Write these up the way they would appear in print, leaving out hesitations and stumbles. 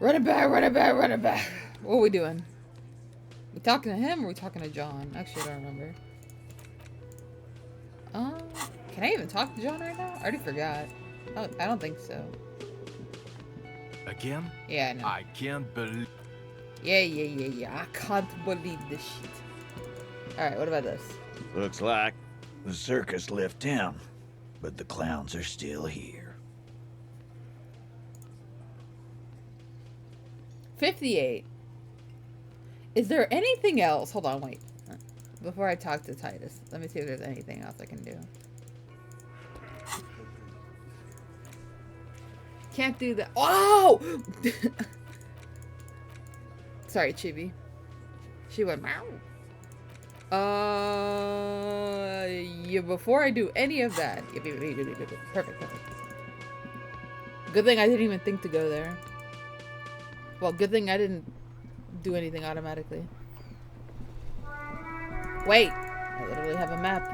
Run it back, run it back, run it back. What are we doing? We talking to him or we talking to John? Actually, I don't remember. Can I even talk to John right now? I already forgot. Oh, I don't think so. Again? Yeah, I know. I can't believe... Yeah. I can't believe this shit. Alright, what about this? Looks like the circus left town, but the clowns are still here. 58. Is there anything else? Hold on, wait. Before I talk to Titus, let me see if there's anything else I can do. Can't do that. Oh! Sorry, Chibi. She went meow. Yeah, before I do any of that. Perfect. Good thing I didn't even think to go there. Well, good thing I didn't do anything automatically. Wait! I literally have a map.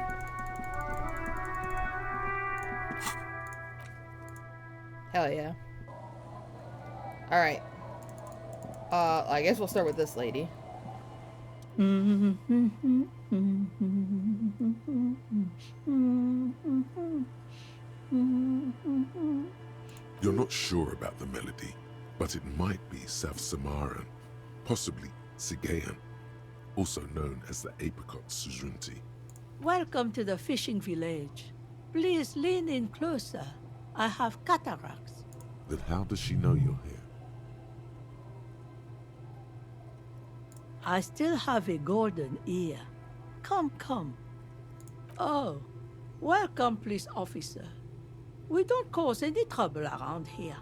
Hell yeah. Alright. I guess we'll start with this lady. You're not sure about the melody, but it might be South Samaran, possibly Sigayan, also known as the Apricot Suzunti. Welcome to the fishing village. Please lean in closer. I have cataracts. Then how does she know you're here? I still have a golden ear. Come. Oh, welcome, police officer. We don't cause any trouble around here.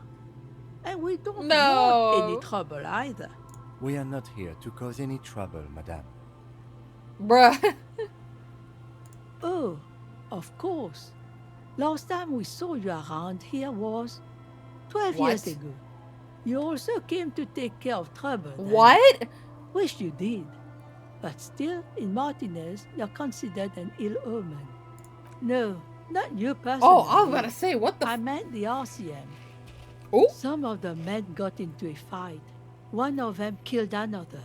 And we don't want any trouble either. We are not here to cause any trouble, madame. Bruh. Oh, of course. Last time we saw you around here was 12 years ago. You also came to take care of trouble then. What? Wish you did. But still, in Martinez, you're considered an ill omen. No, not you personally. Oh, I was about to say, what the I meant the RCM. Oh? Some of the men got into a fight. One of them killed another.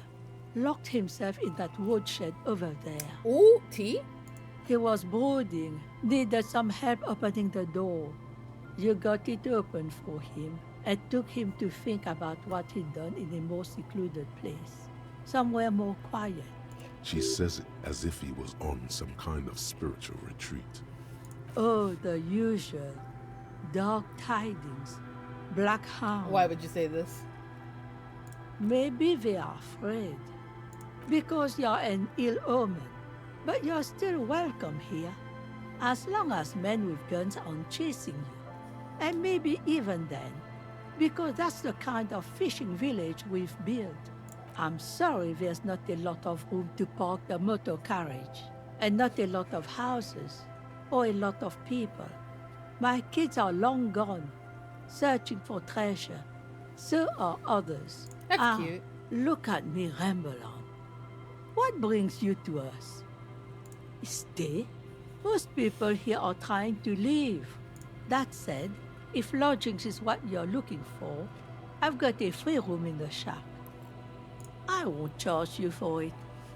Locked himself in that woodshed over there. Ooh, T? He was brooding, needed some help opening the door. You got it open for him and took him to think about what he'd done in a more secluded place. Somewhere more quiet. She says it as if he was on some kind of spiritual retreat. Oh, the usual. Dark tidings. Black hound. Why would you say this? Maybe they are afraid. Because you're an ill omen. But you're still welcome here. As long as men with guns aren't chasing you. And maybe even then. Because that's the kind of fishing village we've built. I'm sorry there's not a lot of room to park the motor carriage. And not a lot of houses. Or a lot of people. My kids are long gone. Searching for treasure. So are others. That's cute. Look at me ramble on. What brings you to us? Stay? Most people here are trying to leave. That said, if lodgings is what you're looking for, I've got a free room in the shack. I won't charge you for it.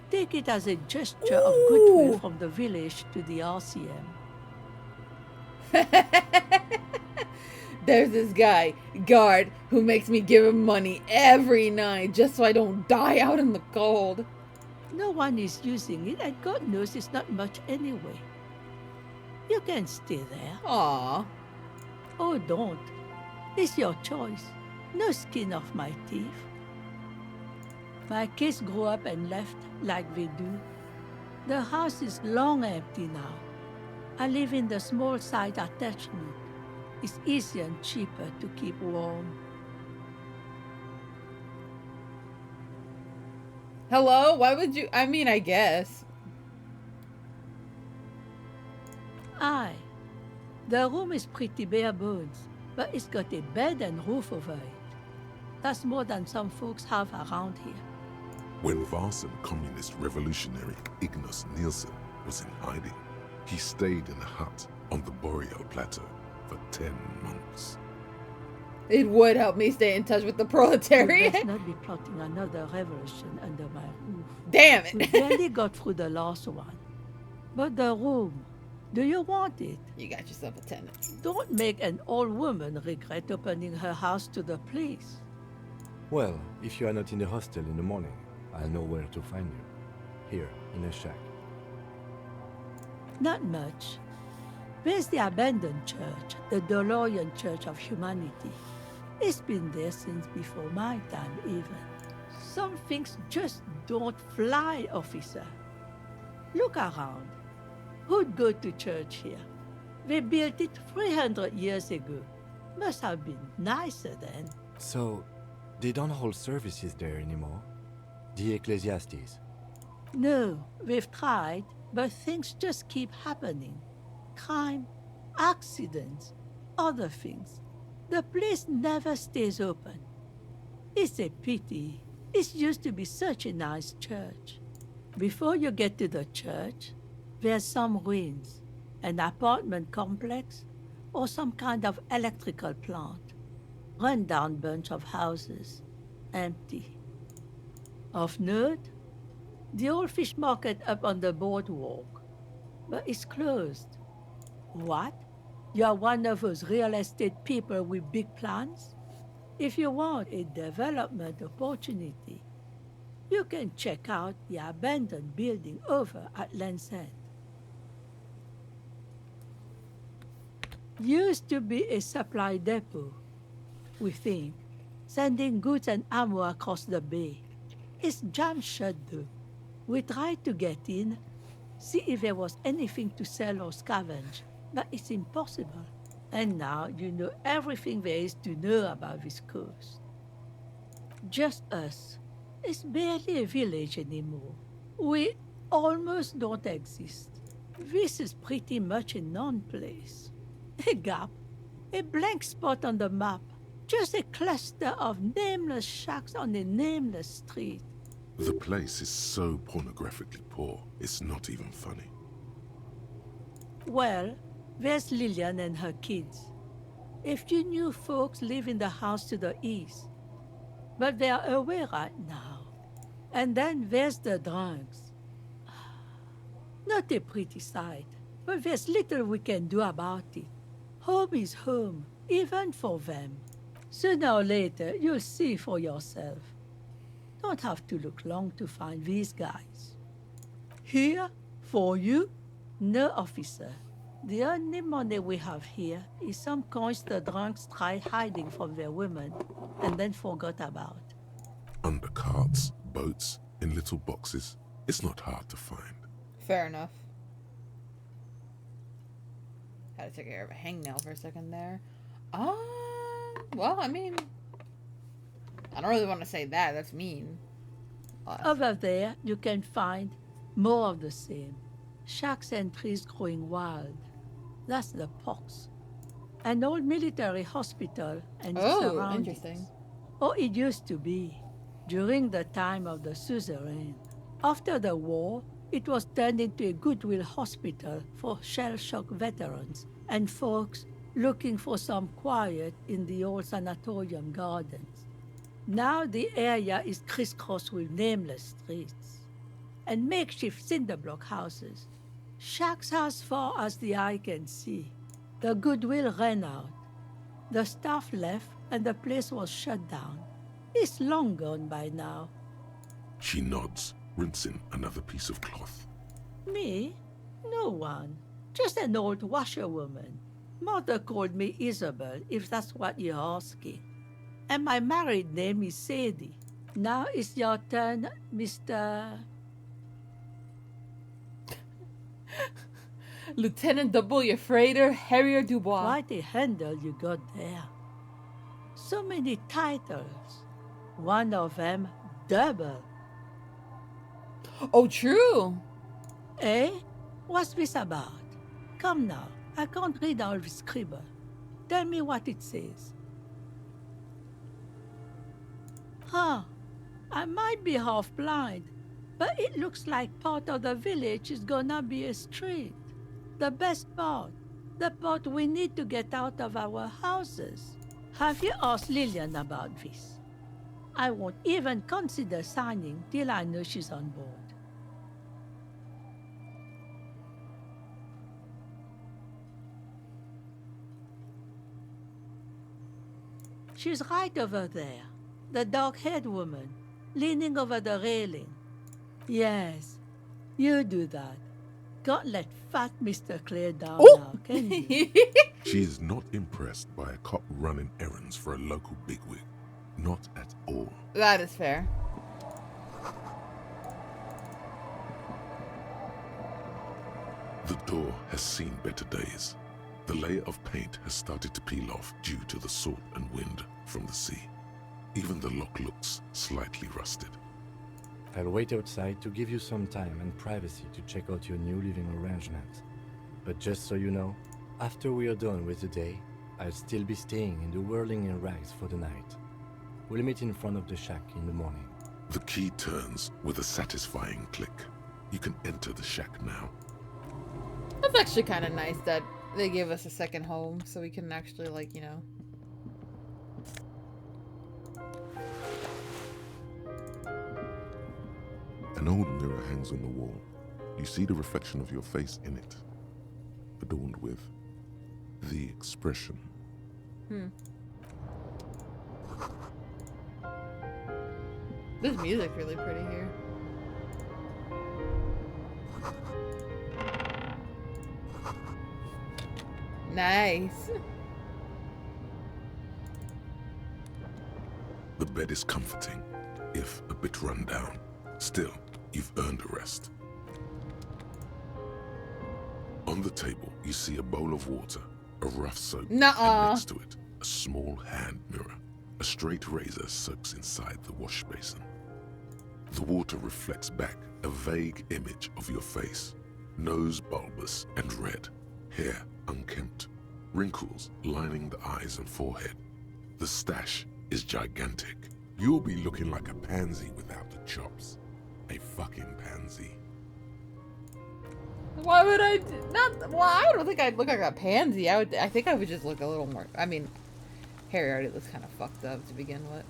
Take it as a gesture of goodwill from the village to the RCM. There's this guy, guard, who makes me give him money every night just so I don't die out in the cold. No one is using it, and God knows it's not much anyway. You can stay there. Aww. Oh, don't. It's your choice. No skin off my teeth. My kids grew up and left like they do. The house is long empty now. I live in the small side attachment. It's easier and cheaper to keep warm. Hello? Why would you? I mean, I guess. Aye. The room is pretty bare bones, but it's got a bed and roof over it. That's more than some folks have around here. When Varson communist revolutionary Ignas Nielsen was in hiding, he stayed in a hut on the Boreal Plateau for 10 months. It would help me stay in touch with the You proletariat. must not be plotting another revolution under my roof. Damn We it. barely got through the last one. But the room, do you want it? You got yourself a tenant. Don't make an old woman regret opening her house to the police. Well, if you are not in the hostel in the morning, I'll know where to find you. Here, in a shack. Not much. There's the abandoned church, the DeLorean Church of Humanity. It's been there since before my time, even. Some things just don't fly, officer. Look around. Who'd go to church here? They built it 300 years ago. Must have been nicer then. So, they don't hold services there anymore? The Ecclesiastes? No, we've tried, but things just keep happening. Crime, accidents, other things. The place never stays open. It's a pity. It used to be such a nice church. Before you get to the church, there's some ruins, an apartment complex, or some kind of electrical plant. Run-down bunch of houses, empty. Of note, the old fish market up on the boardwalk, but it's closed. What? You're one of those real estate people with big plans? If you want a development opportunity, you can check out the abandoned building over at Land's End. Used to be a supply depot, we think, sending goods and ammo across the bay. It's jammed shut though. We tried to get in, see if there was anything to sell or scavenge, but it's impossible. And now you know everything there is to know about this coast. Just us. It's barely a village anymore. We almost don't exist. This is pretty much a non-place. A gap, a blank spot on the map, just a cluster of nameless shacks on a nameless street. The place is so pornographically poor, it's not even funny. Well, there's Lillian and her kids. A few new folks live in the house to the east, but they're away right now. And then there's the drunks. Not a pretty sight, but there's little we can do about it. Home is home, even for them. Sooner or later, you'll see for yourself. Don't have to look long to find these guys. Here, for you? No, officer. The only money we have here is some coins the drunks tried hiding from their women and then forgot about. Under carts, boats, in little boxes. It's not hard to find. Fair enough. Had to take care of a hangnail for a second there. Well, I mean, I don't really want to say that. That's mean. Over there, you can find more of the same. Shacks and trees growing wild. That's the pox. An old military hospital and its surroundings. Interesting. Oh, it used to be, during the time of the suzerain. After the war, it was turned into a goodwill hospital for shell-shock veterans and folks looking for some quiet in the old sanatorium gardens. Now the area is crisscrossed with nameless streets and makeshift cinderblock houses. Shacks as far as the eye can see. The goodwill ran out. The staff left and the place was shut down. It's long gone by now. She nods, rinsing another piece of cloth. Me? No one. Just an old washerwoman. Mother called me Isabel, if that's what you're asking. And my married name is Sadie. Now it's your turn, Mr. Lieutenant W. Freighter Harrier Dubois. Quite a handle you got there. So many titles. One of them double. Oh, true. Eh? What's this about? Come now, I can't read all this scribble. Tell me what it says. Huh. I might be half blind, but it looks like part of the village is gonna be a street. The best part. The part we need to get out of our houses. Have you asked Lillian about this? I won't even consider signing till I know she's on board. She's right over there. The dark-haired woman, leaning over the railing. Yes, you do that. Can't let fat Mr. Clare down now, can you? She is not impressed by a cop running errands for a local bigwig. Not at all. That is fair. The door has seen better days. The layer of paint has started to peel off due to the salt and wind from the sea. Even the lock looks slightly rusted. I'll wait outside to give you some time and privacy to check out your new living arrangements. But just so you know, after we are done with the day, I'll still be staying in the Whirling in Rags for the night. We'll meet in front of the shack in the morning. The key turns with a satisfying click. You can enter the shack now. That's actually kind of nice that they give us a second home so we can actually, like, you know. An old mirror hangs on the wall. You see the reflection of your face in it, adorned with the expression. This music's really pretty here. Nice. The bed is comforting, if a bit run down. Still, you've earned a rest. On the table, you see a bowl of water, a rough soap, and next to it, a small hand mirror. A straight razor soaks inside the wash basin. The water reflects back a vague image of your face. Nose bulbous and red, hair unkempt, wrinkles lining the eyes and forehead. The stash is gigantic. You'll be looking like a pansy without the chops. A fucking pansy. Why would I not? Well, I don't think I'd look like a pansy. I think I would just look a little more. I mean, Harry already looks kind of fucked up to begin with.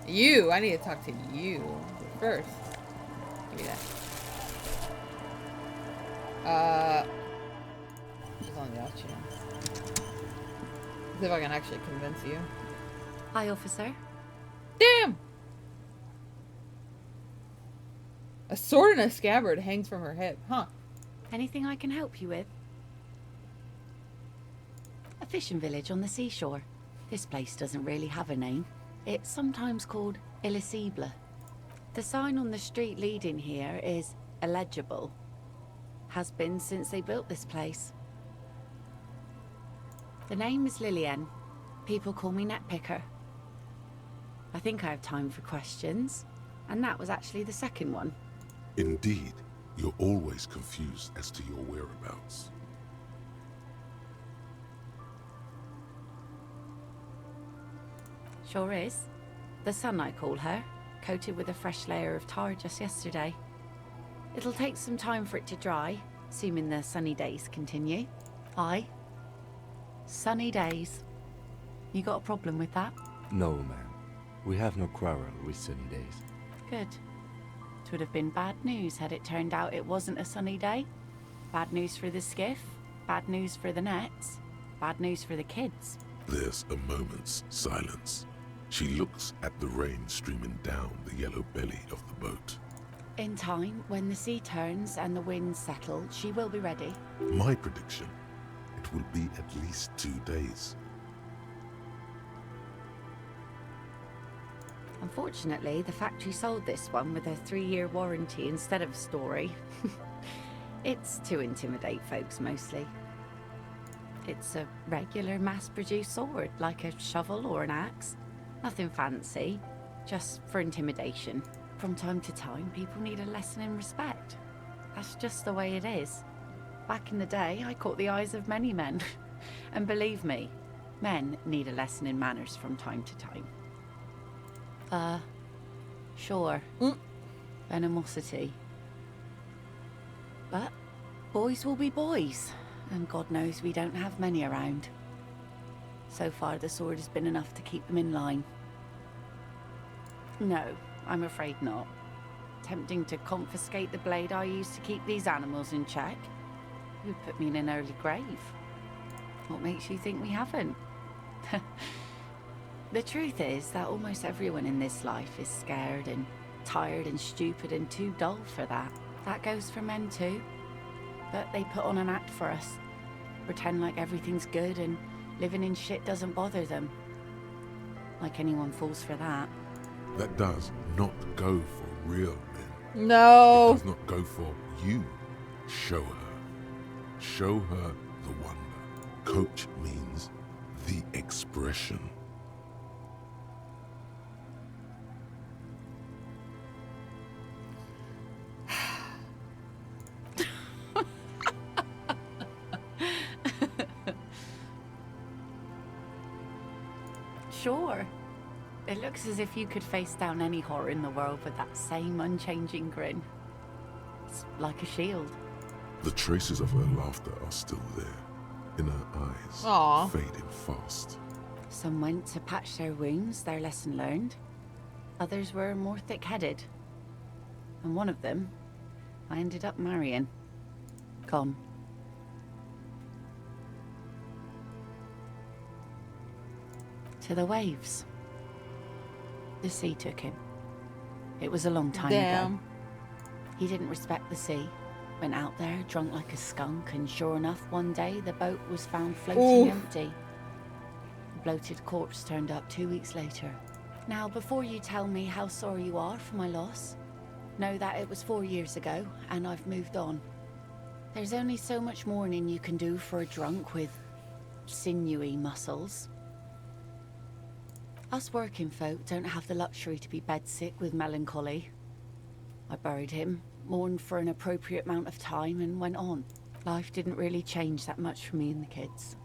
You. I need to talk to you first. Give me that. Just on the off chance. See if I can actually convince you. Hi, officer. Damn! A sword and a scabbard hangs from her hip. Huh. Anything I can help you with? A fishing village on the seashore. This place doesn't really have a name. It's sometimes called Elysium. The sign on the street leading here is illegible. Has been since they built this place. The name is Lillian. People call me Netpicker. I think I have time for questions, and that was actually the second one. Indeed, you're always confused as to your whereabouts. Sure is. The sun, I call her, coated with a fresh layer of tar just yesterday. It'll take some time for it to dry, assuming the sunny days continue. Aye. Sunny days. You got a problem with that? No, ma'am. We have no quarrel with sunny days. Good. It would have been bad news had it turned out it wasn't a sunny day. Bad news for the skiff, bad news for the nets, bad news for the kids. There's a moment's silence. She looks at the rain streaming down the yellow belly of the boat. In time, when the sea turns and the winds settle, she will be ready. My prediction, it will be at least 2 days. Unfortunately, the factory sold this one with a 3-year warranty instead of a story. It's to intimidate folks, mostly. It's a regular mass-produced sword, like a shovel or an axe. Nothing fancy, just for intimidation. From time to time, people need a lesson in respect. That's just the way it is. Back in the day, I caught the eyes of many men. And believe me, men need a lesson in manners from time to time. Sure. Venomosity. But boys will be boys. And God knows we don't have many around. So far, the sword has been enough to keep them in line. No, I'm afraid not. Tempting to confiscate the blade I used to keep these animals in check. It would put me in an early grave. What makes you think we haven't? The truth is that almost everyone in this life is scared and tired and stupid and too dull for that. That goes for men too. But they put on an act for us. Pretend like everything's good and living in shit doesn't bother them. Like anyone falls for that. That does not go for real men. No. It does not go for you. Show her. Show her the wonder. Coach means the expression. Sure. It looks as if you could face down any horror in the world with that same unchanging grin. It's like a shield. The traces of her laughter are still there, in her eyes, Aww. fading fast. Some went to patch their wounds, their lesson learned. Others were more thick-headed. And one of them, I ended up marrying. Gone. To the waves. The sea took him. It was a long time ago. He didn't respect the sea. Went out there, drunk like a skunk, and sure enough, one day the boat was found floating empty. A bloated corpse turned up 2 weeks later. Now, before you tell me how sorry you are for my loss, know that it was 4 years ago, and I've moved on. There's only so much mourning you can do for a drunk with sinewy muscles. Us working folk don't have the luxury to be bedsick with melancholy. I buried him, mourned for an appropriate amount of time, and went on. Life didn't really change that much for me and the kids.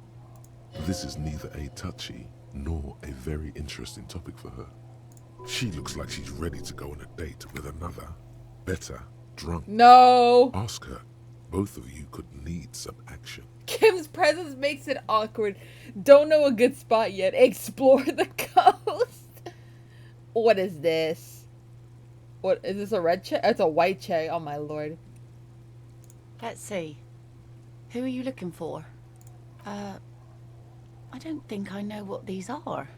This is neither a touchy nor a very interesting topic for her. She looks like she's ready to go on a date with another, better, drunk. No. Ask her. Both of you could need some action. Kim's presence makes it awkward. Don't know a good spot yet. Explore the coast. What is this? What is this, a red check? It's a white check. Oh my lord. Let's see. Who are you looking for? I don't think I know what these are.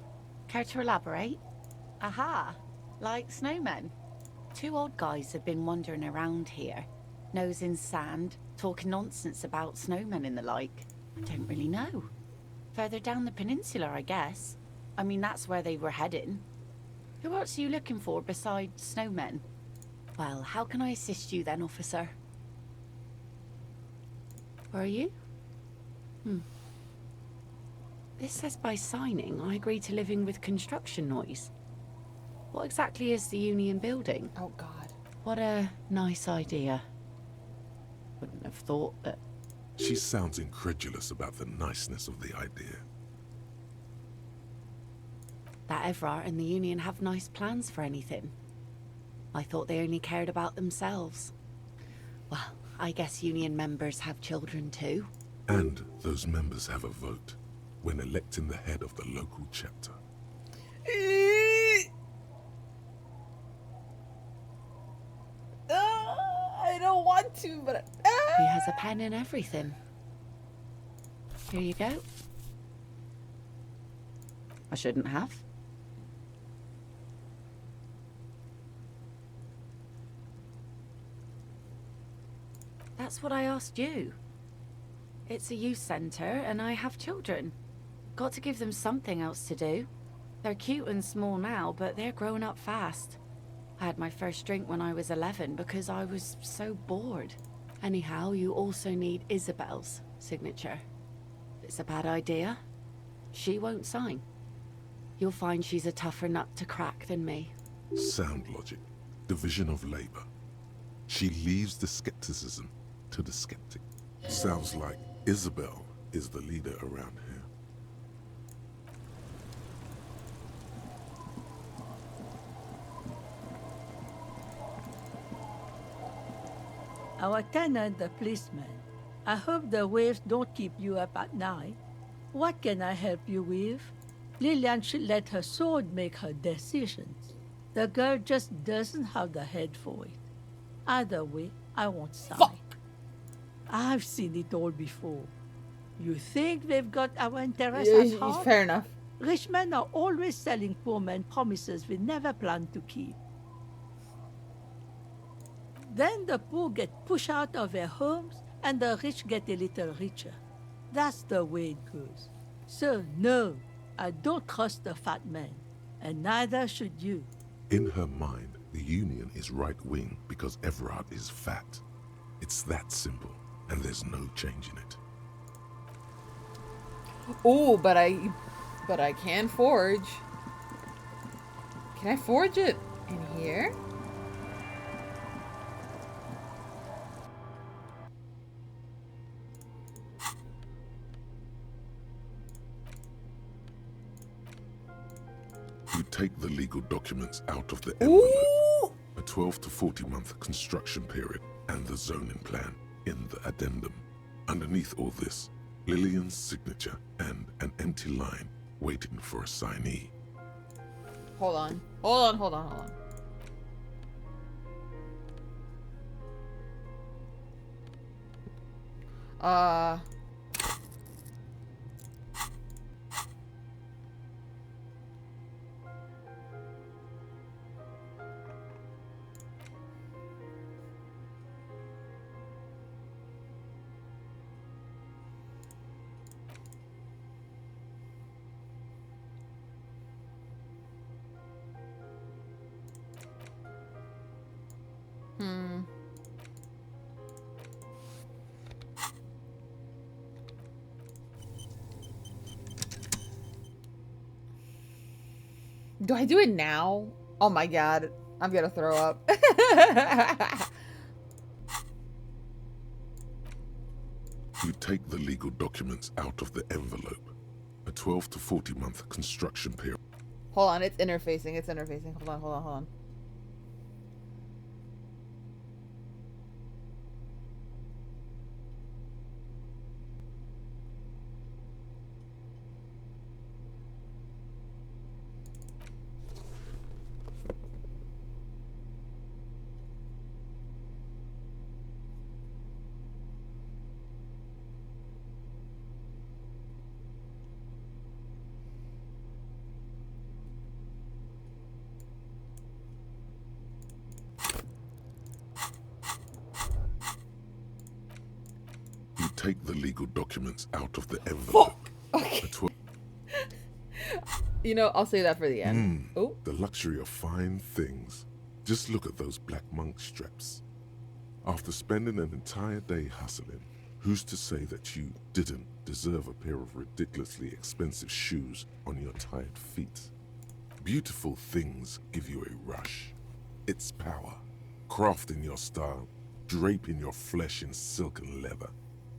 Care to elaborate? Aha! Like snowmen. 2 odd guys have been wandering around here. Nose in sand, talking nonsense about snowmen and the like. I don't really know. Further down the peninsula, I guess. I mean, that's where they were heading. Who else are you looking for besides snowmen? Well, how can I assist you then, officer? Where are you? This says by signing, I agree to living with construction noise. What exactly is the Union building? Oh god. What a nice idea. Wouldn't have thought that. She sounds incredulous about the niceness of the idea. That Everard and the Union have nice plans for anything. I thought they only cared about themselves. Well, I guess Union members have children too. And those members have a vote when electing the head of the local chapter. I don't want to, but He has a pen and everything. Here you go. I shouldn't have. That's what I asked you. It's a youth centre and I have children. Got to give them something else to do. They're cute and small now, but they're growing up fast. I had my first drink when I was 11 because I was so bored. Anyhow, you also need Isabel's signature. If it's a bad idea, she won't sign. You'll find she's a tougher nut to crack than me. Sound logic. Division of labor. She leaves the skepticism to the skeptic. Sounds like Isabel is the leader around here. Our tenant, the policeman. I hope the waves don't keep you up at night. What can I help you with? Lillian should let her sword make her decisions. The girl just doesn't have the head for it. Either way, I won't sigh. Fuck. I've seen it all before. You think they've got our interests at heart? Fair enough. Rich men are always selling poor men promises they never plan to keep. Then the poor get pushed out of their homes and the rich get a little richer. That's the way it goes. So no, I don't trust the fat man, and neither should you. In her mind, the Union is right-wing because Everard is fat. It's that simple, and there's no changing it. Oh, but I can forge. Can I forge it in here? You take the legal documents out of the envelope. Ooh! A 12 to 40 month construction period and the zoning plan in the addendum. Underneath all this, Lillian's signature and an empty line waiting for a signee. Hold on. Do I do it now? Oh my god. I'm gonna throw up. You take the legal documents out of the envelope. A 12 to 40 month construction period. Hold on, it's interfacing. Hold on. Take the legal documents out of the envelope. Okay. You know, I'll say that for the end. Oh, the luxury of fine things. Just look at those black monk straps. After spending an entire day hustling, who's to say that you didn't deserve a pair of ridiculously expensive shoes on your tired feet? Beautiful things give you a rush. It's power. Crafting your style, draping your flesh in silk and leather.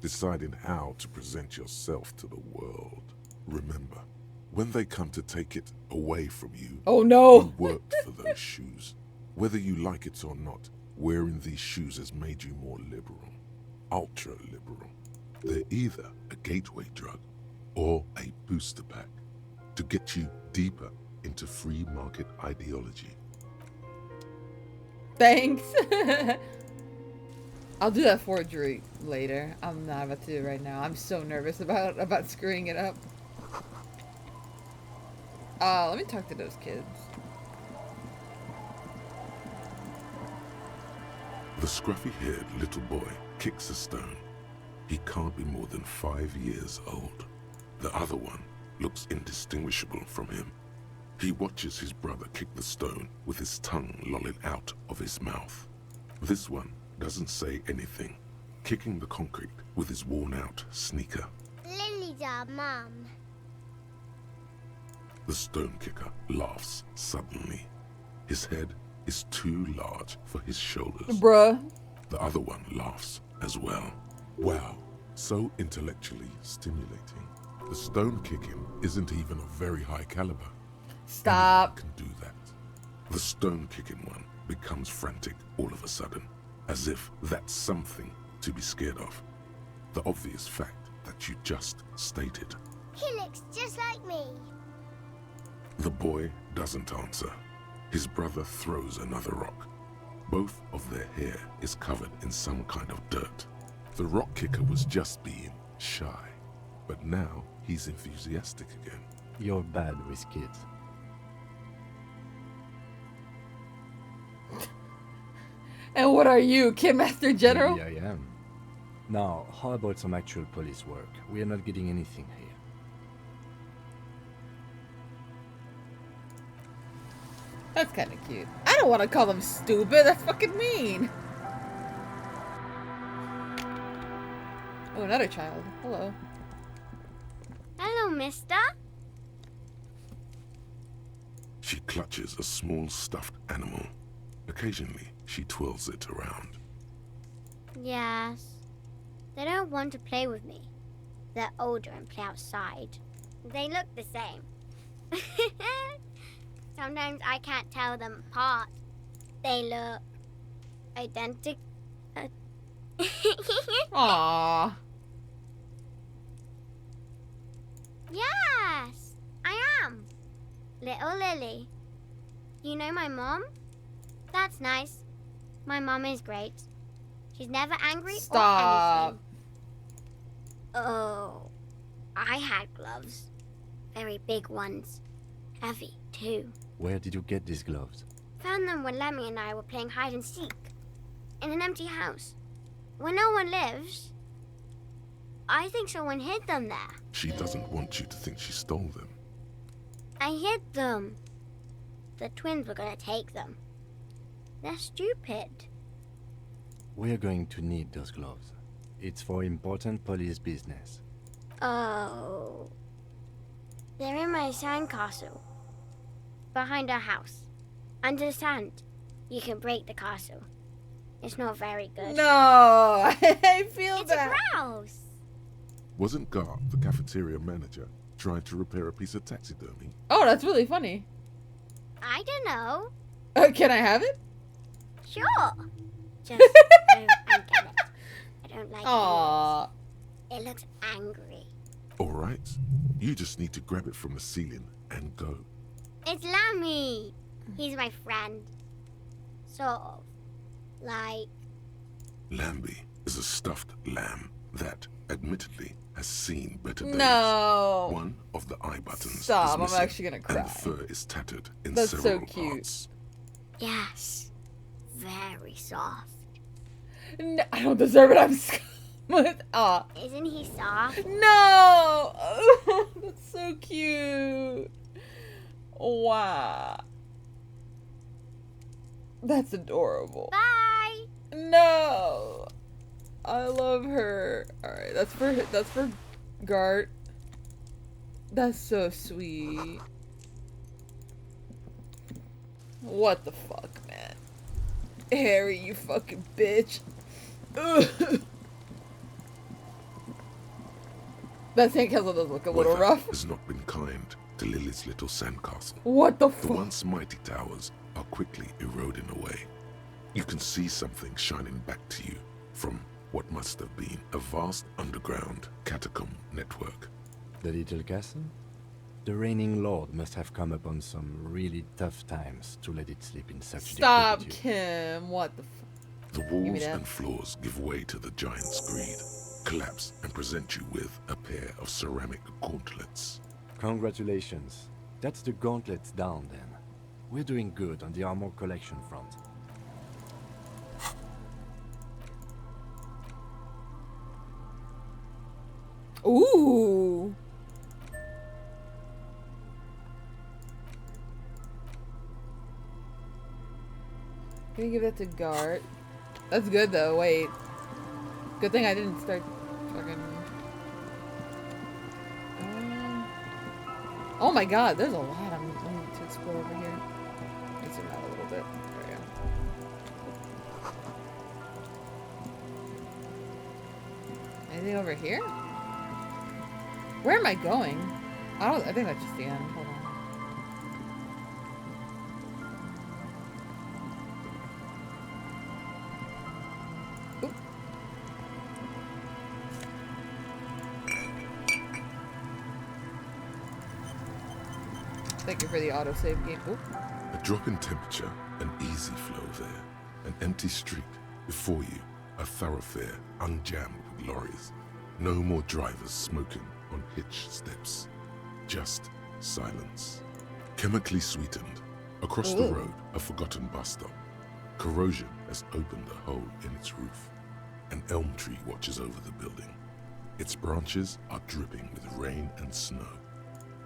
Deciding how to present yourself to the world. Remember, when they come to take it away from you, oh no, you worked for those shoes. Whether you like it or not, wearing these shoes has made you more liberal, ultra-liberal. They're either a gateway drug or a booster pack to get you deeper into free market ideology. Thanks. I'll do that forgery later. I'm not about to do it right now. I'm so nervous about screwing it up. Let me talk to those kids. The scruffy-haired little boy kicks a stone. He can't be more than 5 years old. The other one looks indistinguishable from him. He watches his brother kick the stone with his tongue lolling out of his mouth. This one doesn't say anything, kicking the concrete with his worn-out sneaker. Lily's our mum. The stone kicker laughs suddenly. His head is too large for his shoulders. Bruh. The other one laughs as well. Wow, so intellectually stimulating. The stone kicking isn't even of very high caliber. Stop. Anyone can do that. The stone kicking one becomes frantic all of a sudden, as if that's something to be scared of. the obvious fact that you just stated. He looks just like me. The boy doesn't answer. His brother throws another rock. Both of their hair is covered in some kind of dirt. The rock kicker was just being shy, but now he's enthusiastic again. You're bad with kids. And what are you, Kid Master General? Maybe I am. Now, how about some actual police work? We are not getting anything here. That's kind of cute. I don't want to call them stupid. That's fucking mean. Oh, another child. Hello. Hello, mister. She clutches a small stuffed animal. Occasionally, she twirls it around. Yes. They don't want to play with me. They're older and play outside. They look the same. Sometimes I can't tell them apart. They look identical. Aww. Yes, I am. Little Lily. You know my mom? That's nice. My mom is great. She's never angry Stop. or anything. Oh, I had gloves. Very big ones. Heavy, too. Where did you get these gloves? Found them when Lemmy and I were playing hide and seek. In an empty house. Where no one lives. I think someone hid them there. She doesn't want you to think she stole them. I hid them. The twins were gonna take them. They're stupid. We're going to need those gloves. It's for important police business. Oh. They're in my sandcastle. Behind our house. Under the sand. You can break the castle. It's not very good. No, I feel It's that. a grouse. Wasn't Gar, the cafeteria manager, trying to repair a piece of taxidermy? Oh, that's really funny. I don't know. Can I have it? Sure. Just don't get it. I don't like Aww. it. It looks angry. All right. You just need to grab it from the ceiling and go. It's Lammy. He's my friend. Sort of. Like... Lambie is a stuffed lamb that, admittedly, has seen better days. No. One of the eye buttons Stop, is I'm missing, actually gonna cry. and the fur is tattered in That's so several cute. parts. Yes. Very soft. No, I don't deserve it. I'm scared. Aw. Isn't he soft? No. That's so cute. Wow. That's adorable. Bye. No. I love her. Alright, that's for Gart. That's so sweet. What the fuck, man? Harry, you fucking bitch. Ugh. That sandcastle does look a little Weather rough. has not been kind to Lily's little sandcastle. What the The fuck? once mighty towers are quickly eroding away. You can see something shining back to you from what must have been a vast underground catacomb network. The little castle? The reigning lord must have come upon some really tough times to let it sleep in such Stop, decrepitude. Kim. What the fuck? The me walls that. and floors give way to the giant's greed, collapse and present you with a pair of ceramic gauntlets. Congratulations. That's the gauntlets down then. We're doing good on the armor collection front. Ooh. Gonna give that to Gart. That's good though. Wait. Good thing I didn't start fucking. Oh my god, there's a lot I need to explore over here. Let's zoom out a little bit. There we go. Anything over here? Where am I going? I think that's just the end. Hold on. Oop. Thank you for the autosave game. Ooh. A drop in temperature, an easy flow there. An empty street. Before you, a thoroughfare unjammed with lorries. No more drivers smoking on hitch steps. Just silence. Chemically sweetened. Across the road, a forgotten bus stop. Corrosion has opened a hole in its roof. An elm tree watches over the building. Its branches are dripping with rain and snow.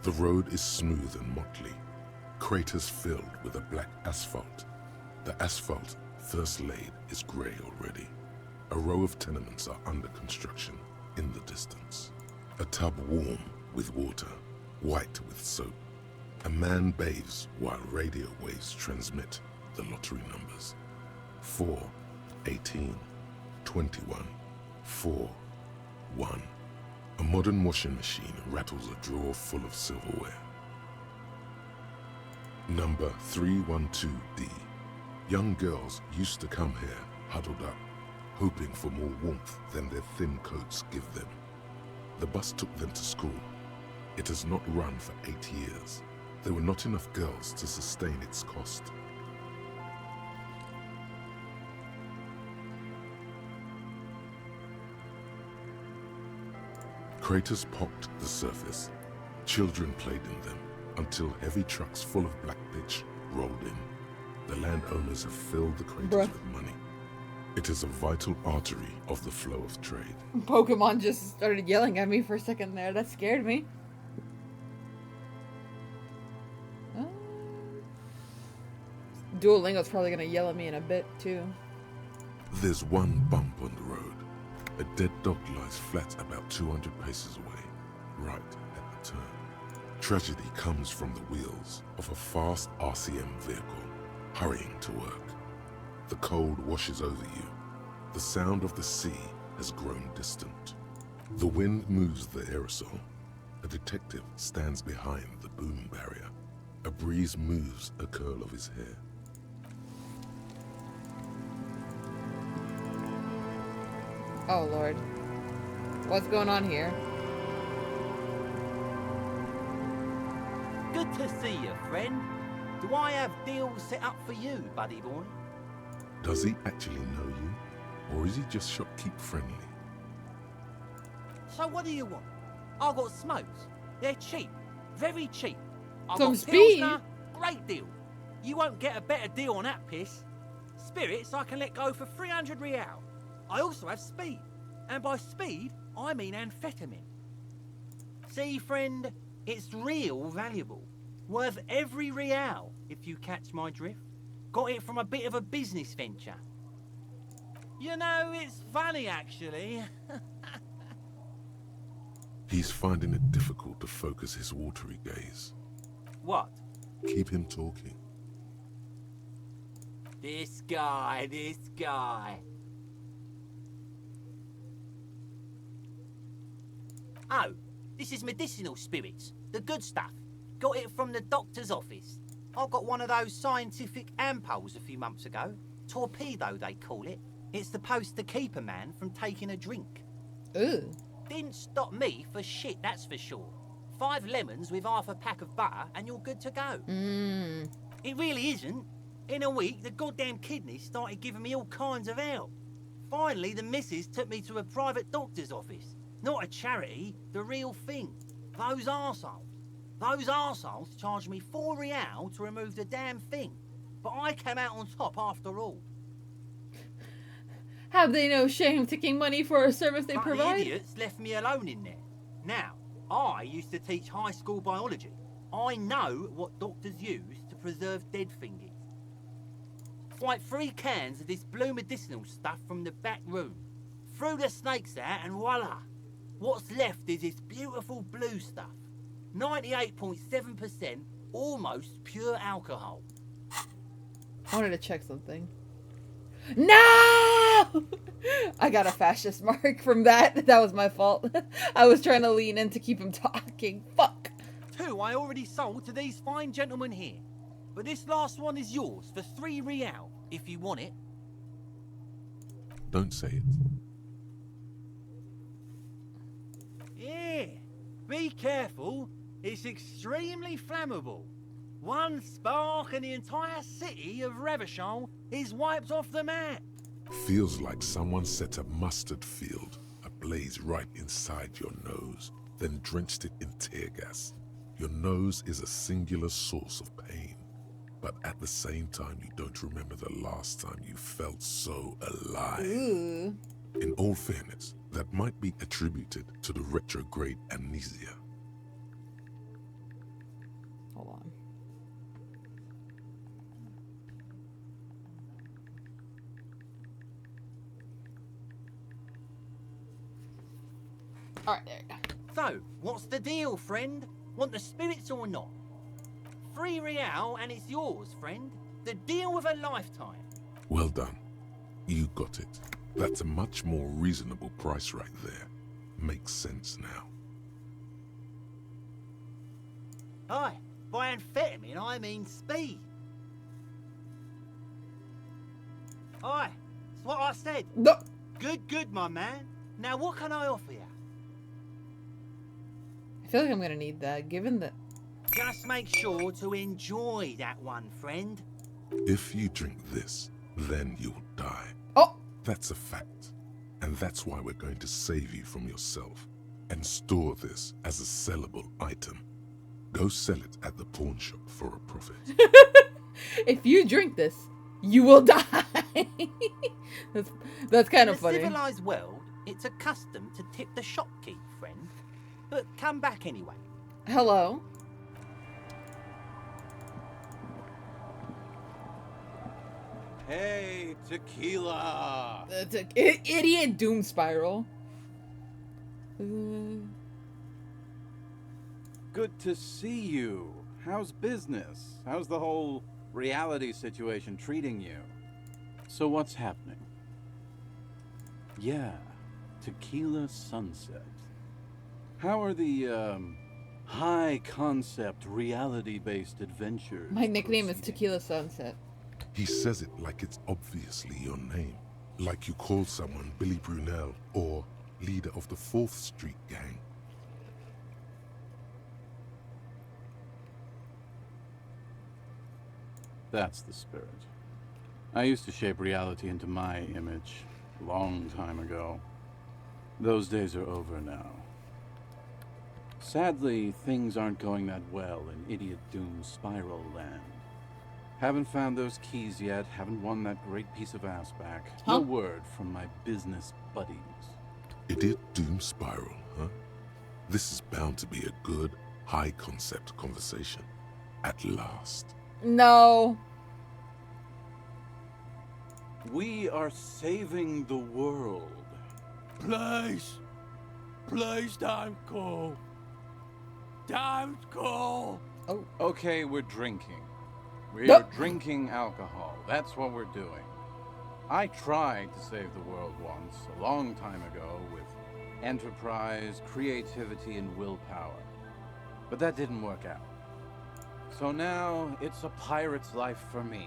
The road is smooth and motley. Craters filled with a black asphalt. The asphalt, first laid, is grey already. A row of tenements are under construction in the distance. A tub warm with water, white with soap. A man bathes while radio waves transmit the lottery numbers. 4, 18, 21, 4, 1. A modern washing machine rattles a drawer full of silverware. Number 312D. Young girls used to come here, huddled up, hoping for more warmth than their thin coats give them. The bus took them to school. It has not run for 8 years. There were not enough girls to sustain its cost. Craters pocked the surface. Children played in them until heavy trucks full of black pitch rolled in. The landowners have filled the craters with money. It is a vital artery of the flow of trade. Pokemon just started yelling at me for a second there. That scared me. Duolingo's probably gonna yell at me in a bit too. There's one bump on the road. A dead dog lies flat about 200 paces away, right at the turn. Tragedy comes from the wheels of a fast RCM vehicle, hurrying to work. The cold washes over you. The sound of the sea has grown distant. The wind moves the aerosol. A detective stands behind the boom barrier. A breeze moves a curl of his hair. Oh, Lord. What's going on here? Good to see you, friend. Do I have deals set up for you, buddy boy? Does he actually know you? Or is he just shopkeep friendly? So what do you want? I've got smokes. They're cheap. Very cheap. I've Some got speed. Pilsner. Great deal. You won't get a better deal on that piss. Spirits I can let go for 300 real. I also have speed. And by speed, I mean amphetamine. See, friend, it's real valuable. Worth every real, if you catch my drift. Got it from a bit of a business venture. You know, it's funny, actually. He's finding it difficult to focus his watery gaze. What? Keep him talking. This guy. Oh, this is medicinal spirits. The good stuff. Got it from the doctor's office. I got one of those scientific ampoules a few months ago. Torpedo, they call it. It's supposed to keep a man from taking a drink. Ooh. Didn't stop me for shit, that's for sure. 5 lemons with half a pack of butter and you're good to go. It really isn't. In a week, the goddamn kidneys started giving me all kinds of help. Finally, the missus took me to a private doctor's office. Not a charity, the real thing. Those arseholes charged me 4 real to remove the damn thing. But I came out on top after all. Have they no shame taking money for a service they But provide? the idiots left me alone in there. Now, I used to teach high school biology. I know what doctors use to preserve dead thingies. Like 3 cans of this blue medicinal stuff from the back room. Threw the snakes out and voila. What's left is this beautiful blue stuff. 98.7% almost pure alcohol. I wanted to check something. No! I got a fascist mark from that. That was my fault. I was trying to lean in to keep him talking. Fuck. 2 I already sold to these fine gentlemen here. But this last one is yours for 3 real, if you want it. Don't say it. Yeah, be careful. It's extremely flammable. One spark and the entire city of Revachol is wiped off the map. Feels like someone set a mustard field ablaze right inside your nose, then drenched it in tear gas. Your nose is a singular source of pain, but at the same time you don't remember the last time you felt so alive. Ooh. In all fairness, that might be attributed to the retrograde amnesia. Hold on. Alright, there you go. So, what's the deal, friend? Want the spirits or not? £3 and it's yours, friend. The deal of a lifetime. Well done. You got it. That's a much more reasonable price right there. Makes sense now. Hi, by amphetamine I mean speed. Hi, that's what I said. No. Good, my man. Now what can I offer you? I feel like I'm gonna need that, given that. Just make sure to enjoy that one, friend. If you drink this, then you'll die. Oh! That's a fact. And that's why we're going to save you from yourself and store this as a sellable item. Go sell it at the pawn shop for a profit. If you drink this, you will die. that's kind of funny. In a civilized world, it's a custom to tip the shopkeep, friend. But come back anyway. Hello. Hey, tequila! That's an idiot doom spiral. Good to see you. How's business? How's the whole reality situation treating you? So what's happening? Yeah, Tequila Sunset. How are the, high concept, reality-based adventures? My nickname is proceeding? Tequila Sunset. He says it like it's obviously your name. Like you call someone Billy Brunel or leader of the 4th Street Gang. That's the spirit. I used to shape reality into my image a long time ago. Those days are over now. Sadly, things aren't going that well in Idiot Doom Spiral Land. Haven't found those keys yet, haven't won that great piece of ass back. Huh? No word from my business buddies. Idiot Doom Spiral, huh? This is bound to be a good, high-concept conversation. At last. No. We are saving the world. Please don't go. Don't go. Oh. Okay, we're drinking. We're Nope. drinking alcohol. That's what we're doing. I tried to save the world once, a long time ago, with enterprise, creativity, and willpower. But that didn't work out. So now, it's a pirate's life for me.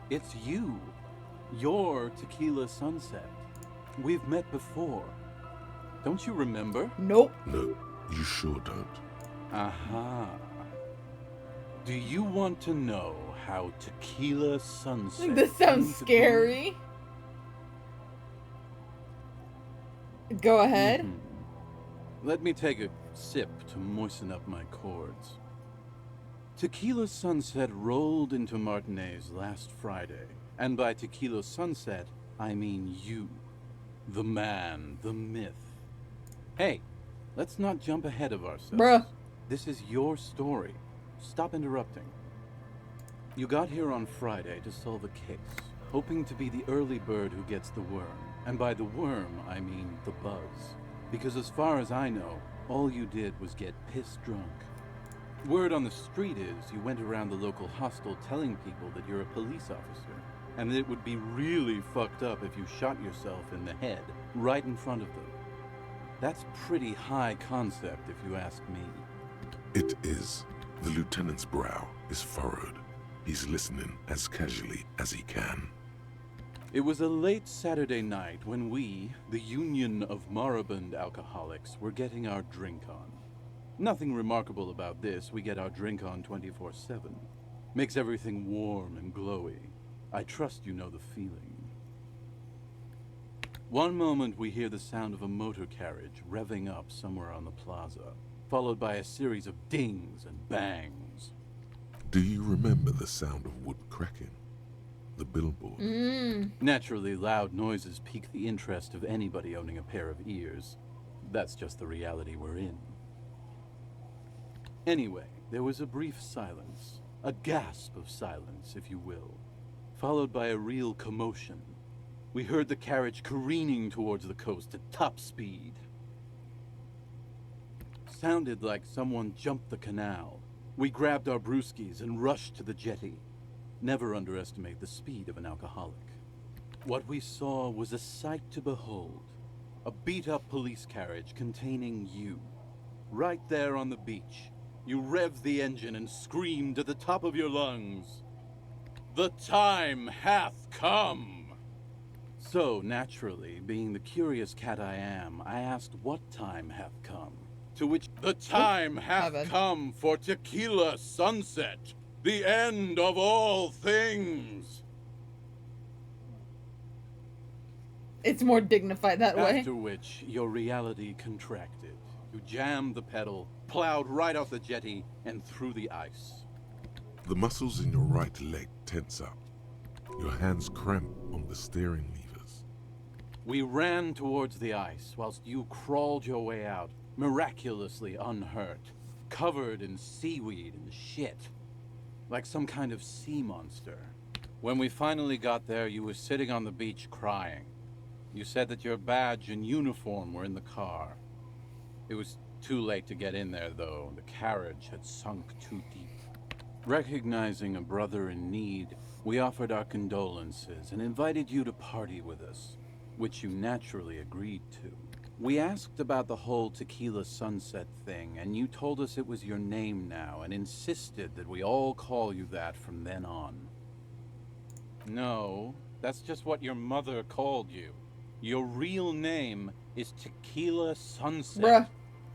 It's you. You're Tequila Sunset. We've met before. Don't you remember? Nope. No, you sure don't. Aha. Do you want to know how Tequila Sunset This sounds came to be? scary. Go ahead. Mhm. Let me take a sip to moisten up my cords. Tequila Sunset rolled into Martinez last Friday. And by Tequila Sunset, I mean you. The man, the myth. Hey, let's not jump ahead of ourselves. Bruh. This is your story. Stop interrupting. You got here on Friday to solve a case, hoping to be the early bird who gets the worm. And by the worm, I mean the buzz. Because as far as I know, all you did was get piss drunk. Word on the street is you went around the local hostel telling people that you're a police officer, and that it would be really fucked up if you shot yourself in the head, right in front of them. That's pretty high concept, if you ask me. It is. The lieutenant's brow is furrowed. He's listening as casually as he can. It was a late Saturday night when we, the Union of Moribund Alcoholics, were getting our drink on. Nothing remarkable about this. We get our drink on 24/7. Makes everything warm and glowy. I trust you know the feeling. One moment we hear the sound of a motor carriage revving up somewhere on the plaza, followed by a series of dings and bangs. Do you remember the sound of wood cracking? The billboard? Naturally, loud noises pique the interest of anybody owning a pair of ears. That's just the reality we're in. Anyway, there was a brief silence. A gasp of silence, if you will, followed by a real commotion. We heard the carriage careening towards the coast at top speed. Sounded like someone jumped the canal. We grabbed our brewskis and rushed to the jetty. Never underestimate the speed of an alcoholic. What we saw was a sight to behold. A beat-up police carriage containing you. Right there on the beach. You revved the engine and screamed at the top of your lungs, "The time hath come!" So, naturally, being the curious cat I am, I asked what time hath come. To which, "The time hath come for Tequila Sunset, the end of all things." It's more dignified that way. After which, your reality contracted. You jammed the pedal, plowed right off the jetty, and through the ice. The muscles in your right leg tense up. Your hands cramp on the steering levers. We ran towards the ice, whilst you crawled your way out, miraculously unhurt, covered in seaweed and shit, like some kind of sea monster. When we finally got there, you were sitting on the beach crying. You said that your badge and uniform were in the car. It was too late to get in there, though. The carriage had sunk too deep. Recognizing a brother in need, we offered our condolences and invited you to party with us, which you naturally agreed to. We asked about the whole Tequila Sunset thing, and you told us it was your name now and insisted that we all call you that from then on. No, that's just what your mother called you. Your real name is Tequila Sunset. Bruh.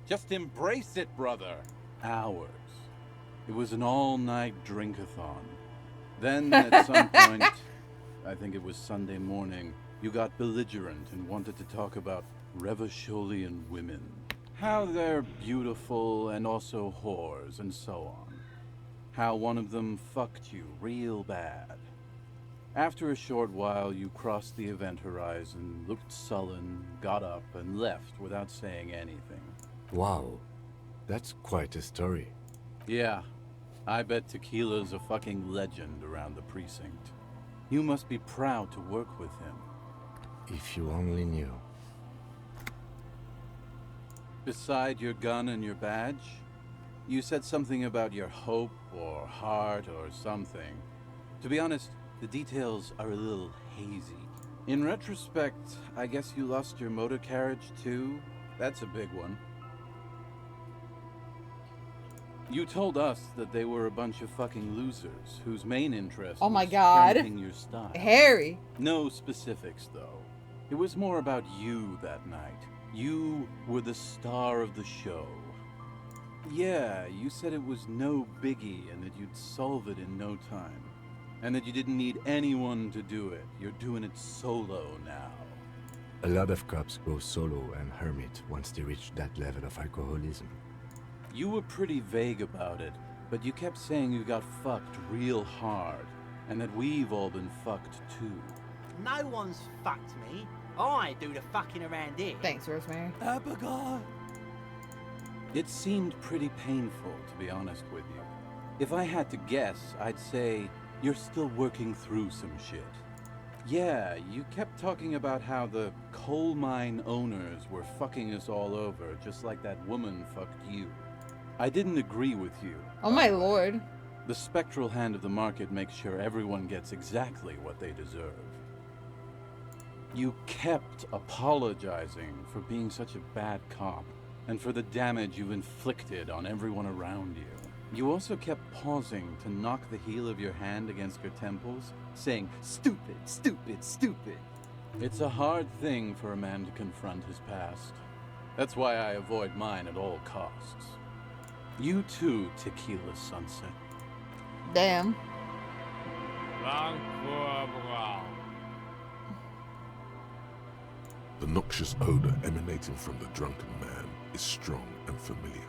Just embrace it, brother. Ours. It was an all-night drink-a-thon. Then, at some point, I think it was Sunday morning, you got belligerent and wanted to talk about Revacholian women. How they're beautiful and also whores and so on. How one of them fucked you real bad. After a short while, you crossed the event horizon, looked sullen, got up, and left without saying anything. Wow, that's quite a story. Yeah, I bet Tequila's a fucking legend around the precinct. You must be proud to work with him. If you only knew. Beside your gun and your badge, you said something about your hope or heart or something. To be honest, the details are a little hazy. In retrospect, I guess you lost your motor carriage too? That's a big one. You told us that they were a bunch of fucking losers whose main interest Oh my was God. cramping your style. Harry. No specifics, though. It was more about you that night. You were the star of the show. Yeah, you said it was no biggie and that you'd solve it in no time. And that you didn't need anyone to do it. You're doing it solo now. A lot of cops go solo and hermit once they reach that level of alcoholism. You were pretty vague about it, but you kept saying you got fucked real hard, and that we've all been fucked too. No one's fucked me. I do the fucking around here. Thanks, Rosemary. Abigail. It seemed pretty painful, to be honest with you. If I had to guess, I'd say you're still working through some shit. Yeah, you kept talking about how the coal mine owners were fucking us all over, just like that woman fucked you. I didn't agree with you. Oh my lord. The spectral hand of the market makes sure everyone gets exactly what they deserve. You kept apologizing for being such a bad cop, and for the damage you've inflicted on everyone around you. You also kept pausing to knock the heel of your hand against your temples, saying, "Stupid, stupid, stupid." It's a hard thing for a man to confront his past. That's why I avoid mine at all costs. You too, Tequila Sunset. Damn. The noxious odor emanating from the drunken man is strong and familiar.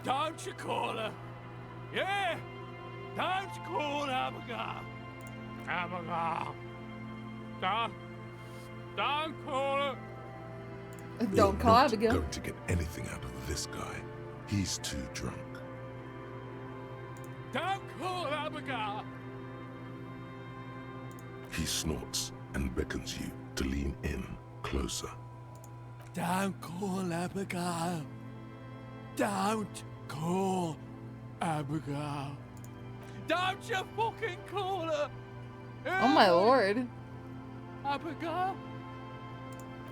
Don't you call her? Yeah! Don't call Abigail! Abigail! Don't call her! Don't call You're Abigail. not going to get anything out of this guy. He's too drunk. Don't call Abigail! He snorts and beckons you to lean in closer. Don't call Abigail. Don't call Abigail. Don't you fucking call her! Oh my lord. Abigail?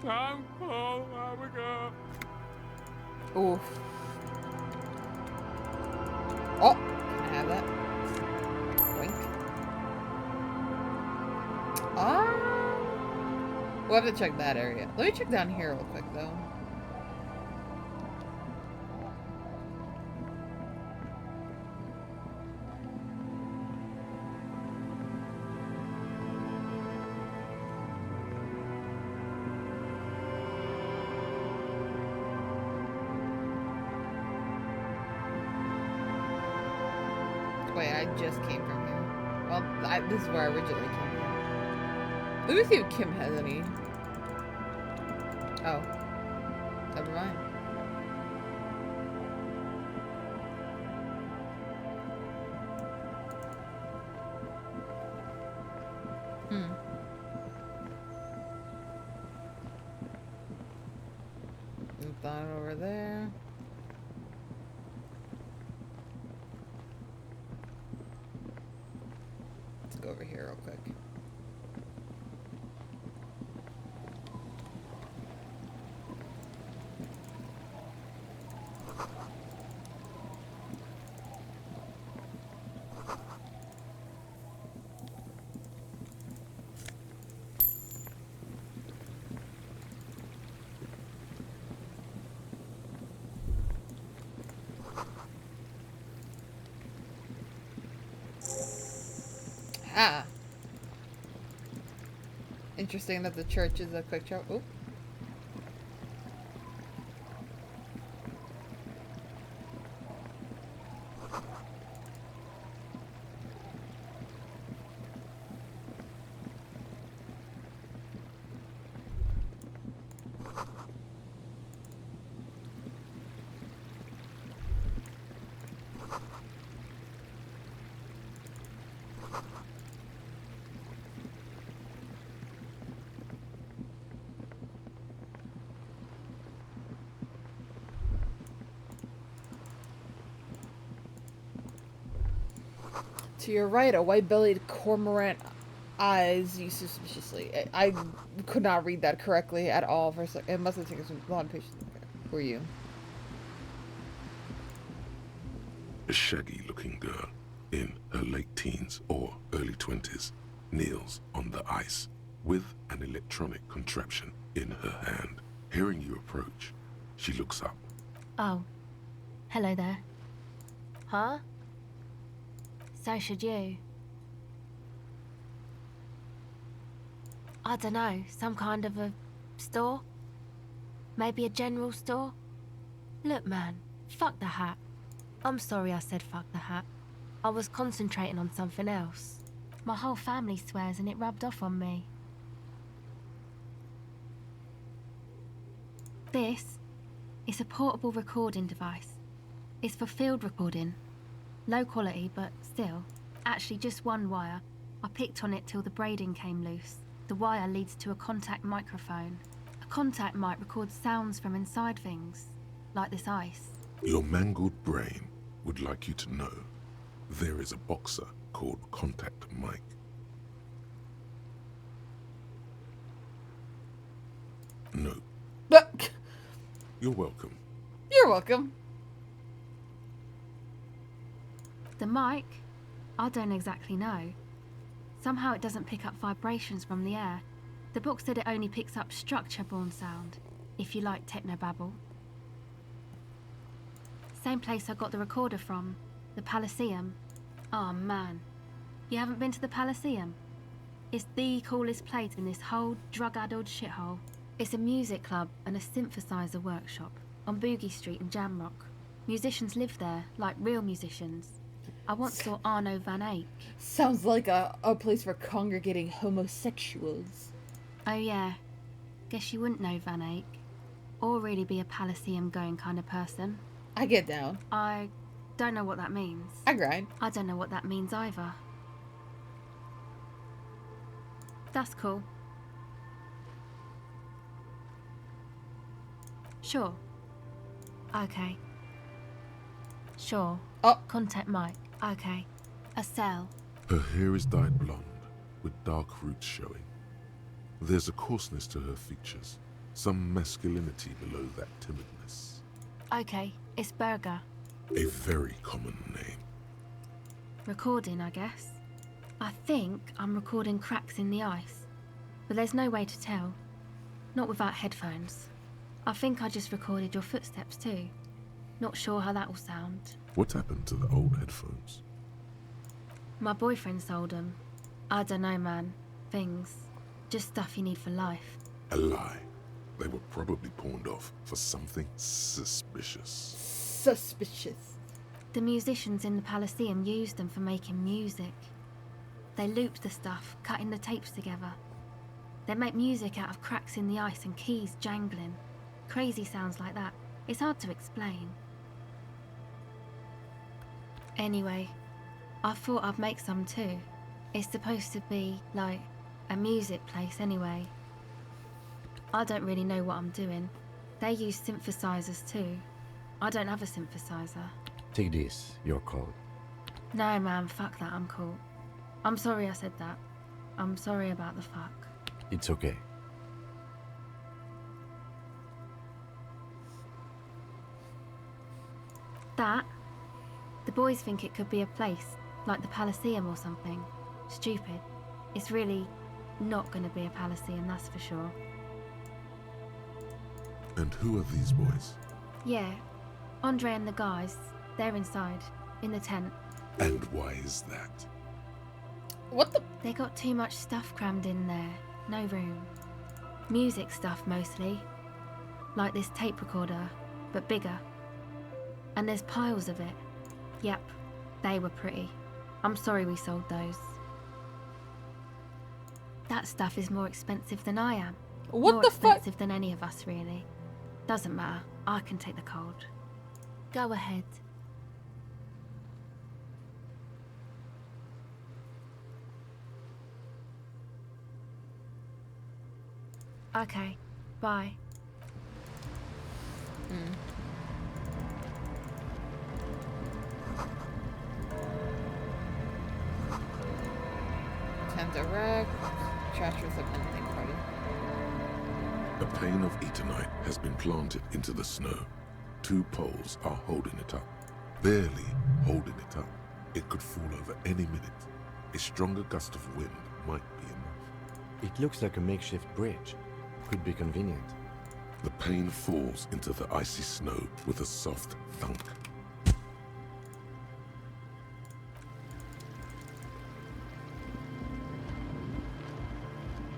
Don't call Abigail. Oof. Oh, can I have that? Wink. We'll have to check that area. Let me check down here real quick, though. Wait, I just came from here. Well, this is where I originally came from. Let me see if Kim has any. Oh. Never mind. Move that over there. Let's go over here real quick. Ah. Interesting that the church is a quick shop. Oop. To your right, a white-bellied cormorant eyes you suspiciously. I could not read that correctly at all for a second. It must have taken some long patience. Who are you? A shaggy-looking girl in her late teens or early 20s kneels on the ice with an electronic contraption in her hand. Hearing you approach, she looks up. Oh. Hello there. Huh? So should you. I don't know, some kind of a store? Maybe a general store? Look, man, fuck the hat. I'm sorry I said fuck the hat. I was concentrating on something else. My whole family swears and it rubbed off on me. This is a portable recording device. It's for field recording. Low quality, but still. Actually, just one wire. I picked on it till the braiding came loose. The wire leads to a contact microphone. A contact mic records sounds from inside things, like this ice. Your mangled brain would like you to know there is a boxer called Contact Mike. No. You're welcome. You're welcome. The mic? I don't exactly know. Somehow it doesn't pick up vibrations from the air. The book said it only picks up structure-borne sound, if you like technobabble. Same place I got the recorder from. The Elysium. Oh man. You haven't been to the Elysium? It's the coolest place in this whole drug-addled shithole. It's a music club and a synthesizer workshop on Boogie Street in Jamrock. Musicians live there, like real musicians. I once saw Arno van Eyck. Sounds like a place for congregating homosexuals. Oh yeah. Guess you wouldn't know Van Eyck. Or really be a Elysium going kind of person. I get down. I don't know what that means. I grind. I don't know what that means either. That's cool. Sure. Okay. Sure. Oh. Contact Mike. Okay. A cell. Her hair is dyed blonde, with dark roots showing. There's a coarseness to her features, some masculinity below that timidness. Okay. It's Berger. A very common name. Recording, I guess. I think I'm recording cracks in the ice, but there's no way to tell. Not without headphones. I think I just recorded your footsteps too. Not sure how that will sound. What happened to the old headphones? My boyfriend sold them. I don't know, man. Things. Just stuff you need for life. A lie. They were probably pawned off for something suspicious. Suspicious. The musicians in the Elysium used them for making music. They looped the stuff, cutting the tapes together. They make music out of cracks in the ice and keys jangling. Crazy sounds like that. It's hard to explain. Anyway, I thought I'd make some too. It's supposed to be, like, a music place anyway. I don't really know what I'm doing. They use synthesizers too. I don't have a synthesizer. Take this, your code. No man, fuck that, I'm cool. I'm sorry I said that. I'm sorry about the fuck. It's okay. That? The boys think it could be a place, like the Elysium or something. Stupid. It's really not gonna be a Elysium, that's for sure. And who are these boys? Yeah, Andre and the guys, they're inside, in the tent. And why is that? What the? They got too much stuff crammed in there, no room. Music stuff mostly. Like this tape recorder, but bigger. And there's piles of it. Yep, they were pretty. I'm sorry we sold those. That stuff is more expensive than I am. What more the fuck? More expensive than any of us, really. Doesn't matter. I can take the cold. Go ahead. Okay. Bye. Tent direct. Trash with a ending party. A pane of eternite has been planted into the snow. 2 poles are holding it up. Barely holding it up. It could fall over any minute. A stronger gust of wind might be enough. It looks like a makeshift bridge. Could be convenient. The pane falls into the icy snow with a soft thunk.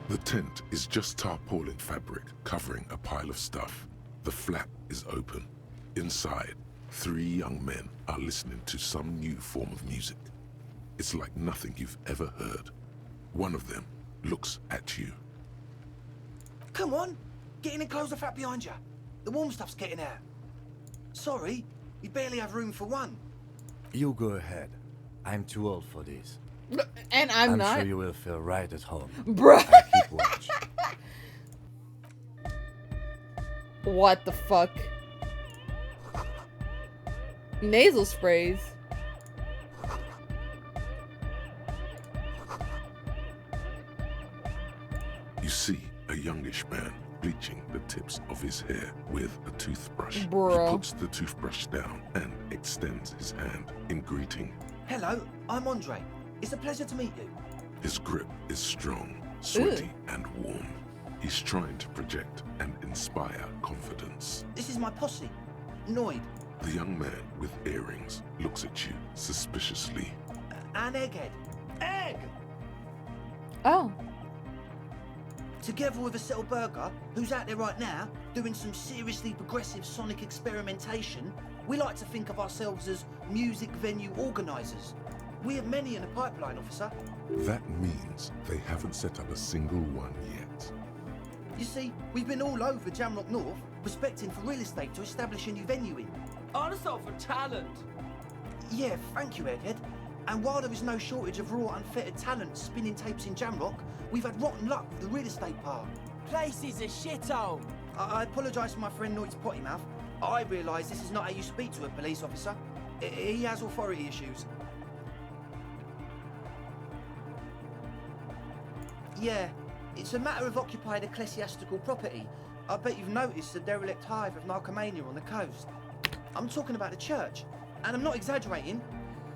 The tent is just tarpaulin fabric covering a pile of stuff. The flap is open. Inside, 3 young men are listening to some new form of music. It's like nothing you've ever heard. One of them looks at you. Come on, get in and close the flap behind you. The warm stuff's getting out. Sorry, we barely have room for one. You go ahead. I'm too old for this. And I'm not. sure you will feel right at home. Bruh. I keep watch. What the fuck? Nasal sprays. You see a youngish man bleaching the tips of his hair with a toothbrush. Bro. He puts the toothbrush down and extends his hand in greeting. Hello, I'm Andre. It's a pleasure to meet you. His grip is strong, sweaty, and warm. He's trying to project and inspire confidence. This is my posse. Noid, The young man with earrings looks at you suspiciously. An egghead. Egg! Oh. Together with a settled burger, who's out there right now, doing some seriously progressive sonic experimentation, we like to think of ourselves as music venue organisers. We have many in the pipeline, officer. That means they haven't set up a single one yet. You see, we've been all over Jamrock North, prospecting for real estate to establish a new venue in. Also for talent. Yeah, thank you, Egghead. And while there is no shortage of raw, unfettered talent spinning tapes in Jamrock, we've had rotten luck with the real estate part. Place is a shithole. I apologise for my friend Noit's potty mouth. I realise this is not how you speak to a police officer. He has authority issues. Yeah, it's a matter of occupied ecclesiastical property. I bet you've noticed the derelict hive of narcomania on the coast. I'm talking about the church, and I'm not exaggerating.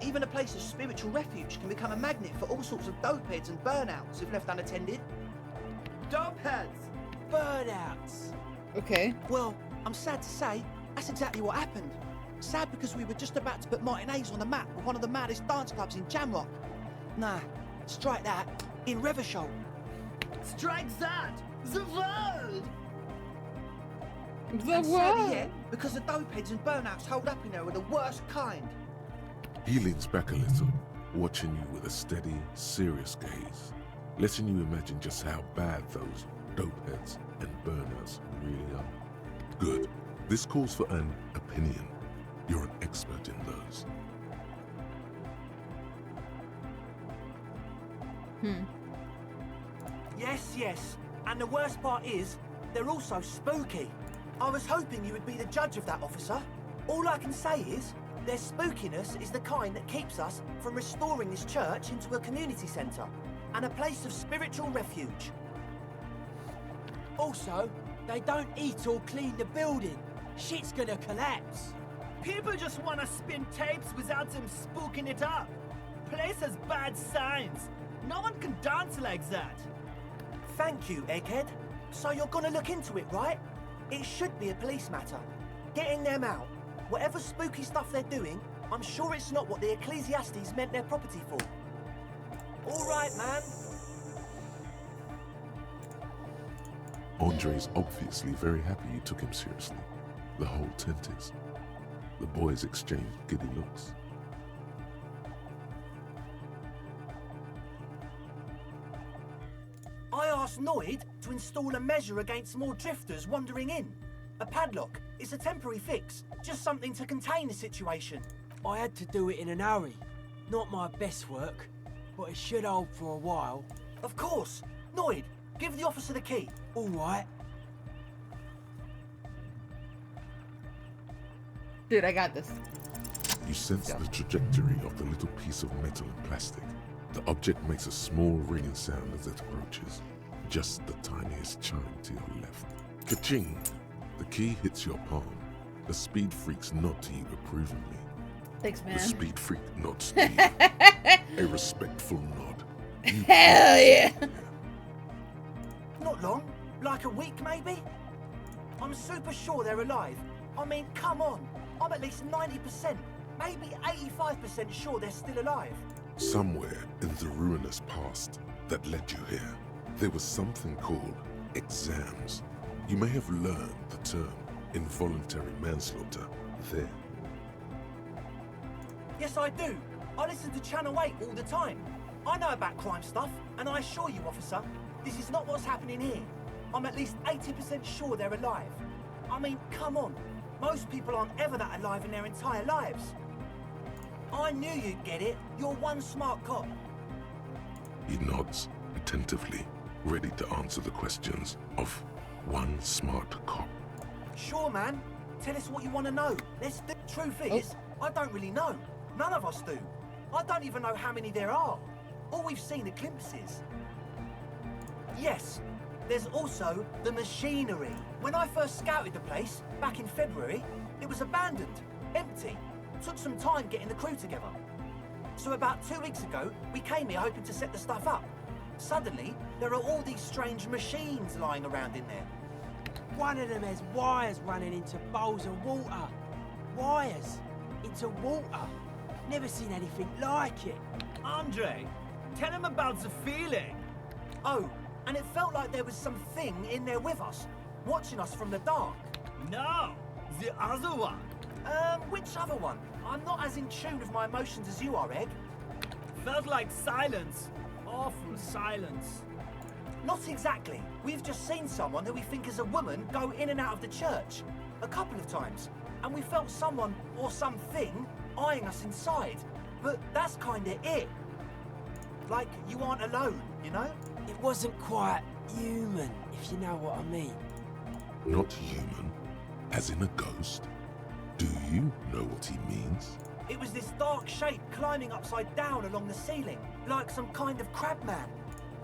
Even a place of spiritual refuge can become a magnet for all sorts of dopeheads and burnouts if left unattended. Dopeheads! Burnouts! Okay. Well, I'm sad to say, that's exactly what happened. Sad because we were just about to put Martinez on the map with one of the maddest dance clubs in Jamrock. Nah, strike that, in Reversholt. Strike that! The world! The And sadly, what? yeah, because the dopeheads and burnouts hold up in there are the worst kind. He leans back a little, watching you with a steady, serious gaze, letting you imagine just how bad those dopeheads and burners really are. Good. This calls for an opinion. You're an expert in those. Yes. And the worst part is, they're also spooky. I was hoping you would be the judge of that, officer. All I can say is, their spookiness is the kind that keeps us from restoring this church into a community centre and a place of spiritual refuge. Also, they don't eat or clean the building. Shit's gonna collapse. People just wanna spin tapes without them spooking it up. Place has bad signs. No one can dance like that. Thank you, Egghead. So you're gonna look into it, right? It should be a police matter. Getting them out. Whatever spooky stuff they're doing, I'm sure it's not what the Ecclesiastes meant their property for. All right, man. Andre's obviously very happy you took him seriously. The whole tent is. The boys exchange giddy looks. I asked Noid to install a measure against more drifters wandering in. A padlock. It's a temporary fix. Just something to contain the situation. I had to do it in an hurry. Not my best work, but it should hold for a while. Of course. Noid, give the officer the key. All right. Dude, I got this. You sense the trajectory of the little piece of metal and plastic. The object makes a small ringing sound as it approaches. Just the tiniest chime to your left. Ka-ching! The key hits your palm. The speed freaks nod to you approvingly. Thanks, man. The speed freak nods to you. A respectful nod. You Hell yeah! Not long. Like a week, maybe? I'm super sure they're alive. I mean, come on. I'm at least 90%, maybe 85% sure they're still alive. Somewhere in the ruinous past that led you here, there was something called exams. You may have learned the term involuntary manslaughter there. Yes, I do. I listen to Channel 8 all the time. I know about crime stuff, and I assure you, officer, this is not what's happening here. I'm at least 80% sure they're alive. I mean, come on. Most people aren't ever that alive in their entire lives. I knew you'd get it. You're one smart cop. He nods attentively, ready to answer the questions of one smart cop. Sure, man. Tell us what you want to know. Let's do. Truth is, I don't really know. None of us do. I don't even know how many there are. All we've seen are glimpses. Yes, there's also the machinery. When I first scouted the place, back in February, it was abandoned, empty. Took some time getting the crew together. So about 2 weeks ago, we came here hoping to set the stuff up. Suddenly, there are all these strange machines lying around in there. One of them has wires running into bowls of water. wires into water. Never seen anything like it. Andre, tell him about the feeling. Oh, and it felt like there was something in there with us, watching us from the dark. No, the other one. Which other one? I'm not as in tune with my emotions as you are, Egg. Felt like silence. Awful silence. Not exactly. We've just seen someone who we think is a woman go in and out of the church. A couple of times. And we felt someone, or something, eyeing us inside. But that's kinda it. Like, you aren't alone, you know? It wasn't quite human, if you know what I mean. Not human? As in a ghost? Do you know what he means? It was this dark shape climbing upside down along the ceiling, like some kind of crab man.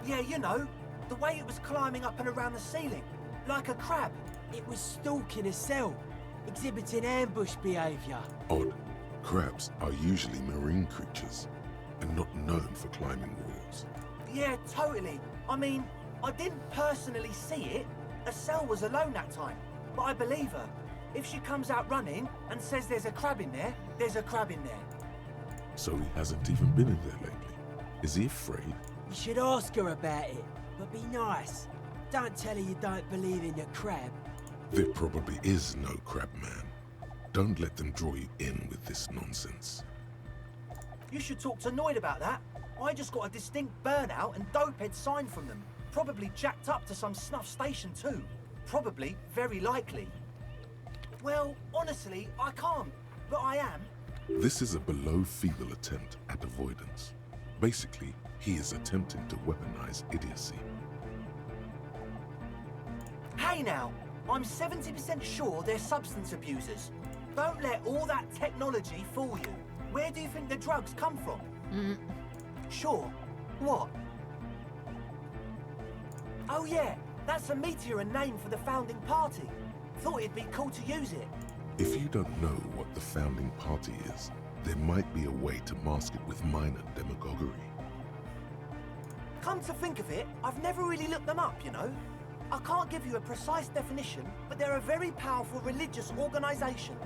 Yeah, you know, the way it was climbing up and around the ceiling, like a crab. It was stalking a cell, exhibiting ambush behavior. Odd. Crabs are usually marine creatures, and not known for climbing walls. Yeah, totally. I mean, I didn't personally see it. Estelle was alone that time, but I believe her. If she comes out running and says there's a crab in there, there's a crab in there. So he hasn't even been in there lately. Is he afraid? You should ask her about it, but be nice. Don't tell her you don't believe in the crab. There probably is no crab man. Don't let them draw you in with this nonsense. You should talk to Noid about that. I just got a distinct burnout and dopehead sign from them. Probably jacked up to some snuff station too. Probably, very likely. Well, honestly, I can't, but I am. This is a below-feeble attempt at avoidance. Basically, he is attempting to weaponize idiocy. Hey now, I'm 70% sure they're substance abusers. Don't let all that technology fool you. Where do you think the drugs come from? Sure. What? Oh yeah, that's a meteor name for the founding party. Thought it'd be cool to use it. If you don't know what the founding party is, there might be a way to mask it with minor demagoguery. Come to think of it, I've never really looked them up, you know? I can't give you a precise definition, but they're a very powerful religious organization.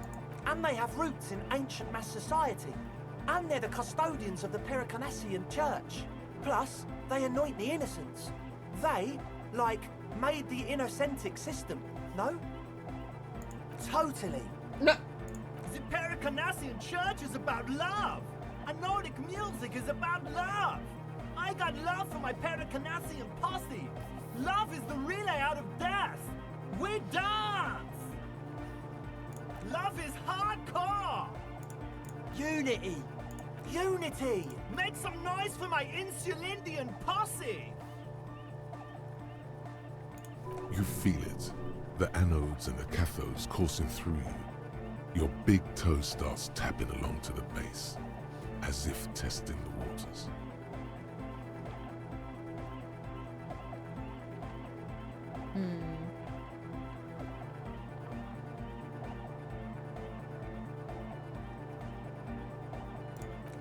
And they have roots in ancient mass society. And they're the custodians of the Pericarnassian Church. Plus, they anoint the innocents. They, like, made the Innocentic system, no? Totally. The Pericarnassian Church is about love. And Nordic music is about love. I got love for my Pericarnassian posse. Love is the relay out of death. We dance. Love is hardcore. Unity. Unity. Make some noise for my Insulindian posse. You feel it. The anodes and the cathodes coursing through you. Your big toe starts tapping along to the base, as if testing the waters.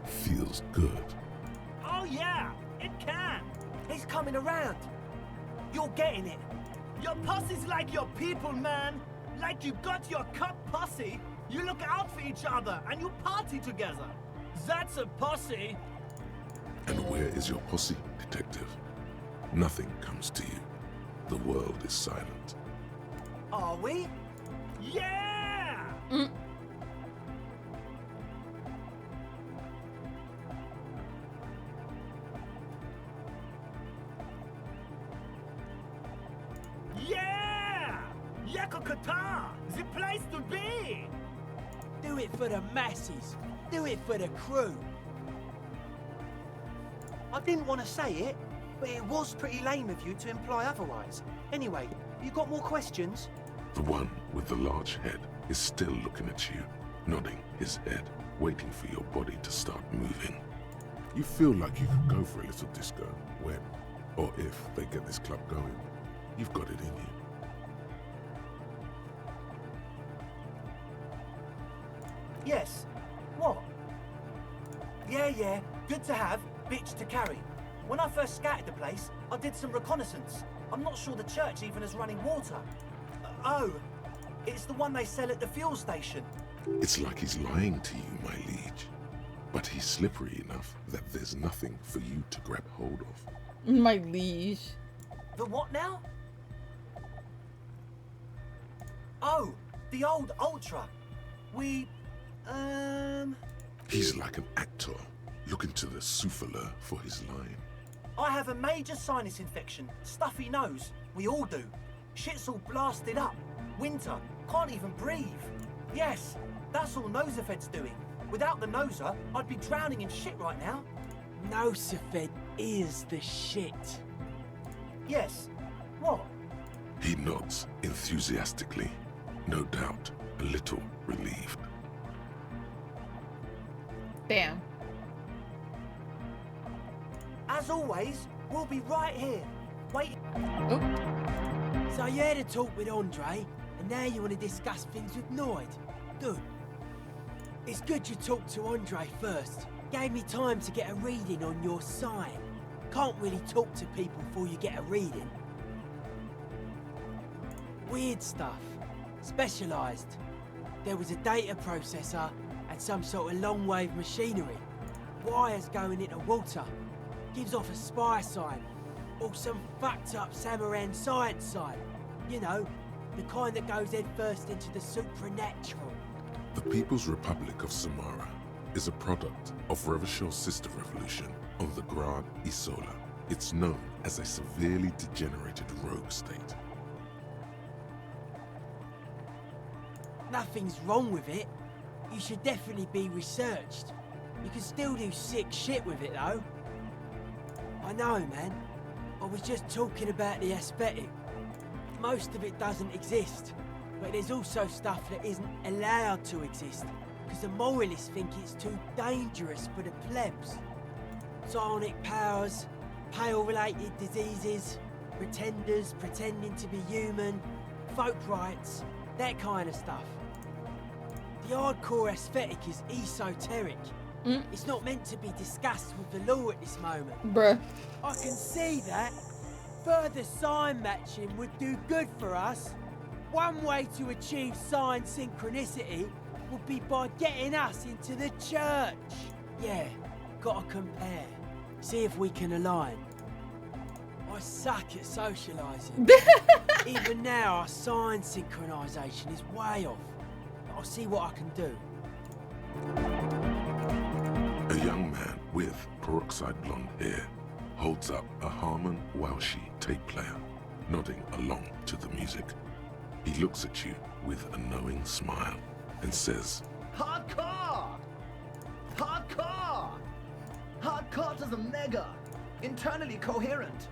Feels good. Oh yeah, it can. He's coming around. You're getting it. Your posse's like your people, man. Like you got your cup posse. You look out for each other and you party together. That's a posse. And where is your posse, detective? Nothing comes to you. The world is silent. Are we? Yeah! Yeah! Yakokata! The place to be! Do it for the masses. Do it for the crew. I didn't want to say it, but it was pretty lame of you to imply otherwise. Anyway, you got more questions? The one with the large head is still looking at you, nodding his head, waiting for your body to start moving. You feel like you could go for a little disco when, or if they get this club going. You've got it in you. Yes. What? Yeah, good to have, bitch to carry. When I first scouted the place, I did some reconnaissance. I'm not sure the church even has running water. Oh, it's the one they sell at the fuel station. It's like he's lying to you, my liege. But he's slippery enough that there's nothing for you to grab hold of. My liege. The what now? Oh, the old Ultra. He's like an actor, looking to the souffleur for his line. I have a major sinus infection, stuffy nose. We all do. Shit's all blasted up. Winter, can't even breathe. Yes, that's all Nosafed's doing. Without the Noser, I'd be drowning in shit right now. Nosafed is the shit. Yes. What? He nods enthusiastically, no doubt a little relieved. Damn. As always, we'll be right here. Wait. Oh. So you had a talk with Andre, and now you want to discuss things with Noid. Good. It's good you talked to Andre first. Gave me time to get a reading on your sign. Can't really talk to people before you get a reading. Weird stuff. Specialised. There was a data processor and some sort of long-wave machinery. Wires going into water. Gives off a spy sign. Or some fucked-up Samaran science sign. You know, the kind that goes head first into the supernatural. The People's Republic of Samara is a product of Revachor's sister revolution on the Grad Isola. It's known as a severely degenerated rogue state. Nothing's wrong with it. You should definitely be researched. You can still do sick shit with it, though. I know, man. I was just talking about the aesthetic. Most of it doesn't exist, but there's also stuff that isn't allowed to exist, because the moralists think it's too dangerous for the plebs. Psionic powers, pale-related diseases, pretenders pretending to be human, folk rights, that kind of stuff. The hardcore aesthetic is esoteric. It's not meant to be discussed with the law at this moment. Bruh. I can see that. Further sign matching would do good for us. One way to achieve sign synchronicity would be by getting us into the church. Yeah, gotta compare. See if we can align. I suck at socialising. Even now, our sign synchronisation is way off. I'll see what I can do. A young man with peroxide blonde hair holds up a Harman Welshi tape player, nodding along to the music. He looks at you with a knowing smile and says, Hardcore! Hardcore! Hardcore to the mega! Internally coherent!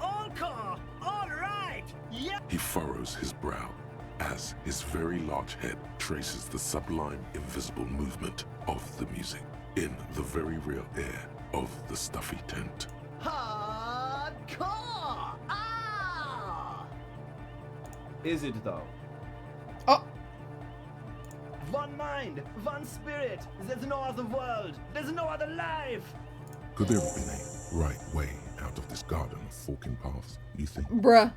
Encore! All right! Yeah! He furrows his brow as his very large head traces the sublime invisible movement of the music in the very real air of the stuffy tent. Hardcore! Ah! Is it though? Oh! One mind, one spirit. There's no other world. There's no other life. Could there have been a right way out of this garden of forking paths, you think? Bruh.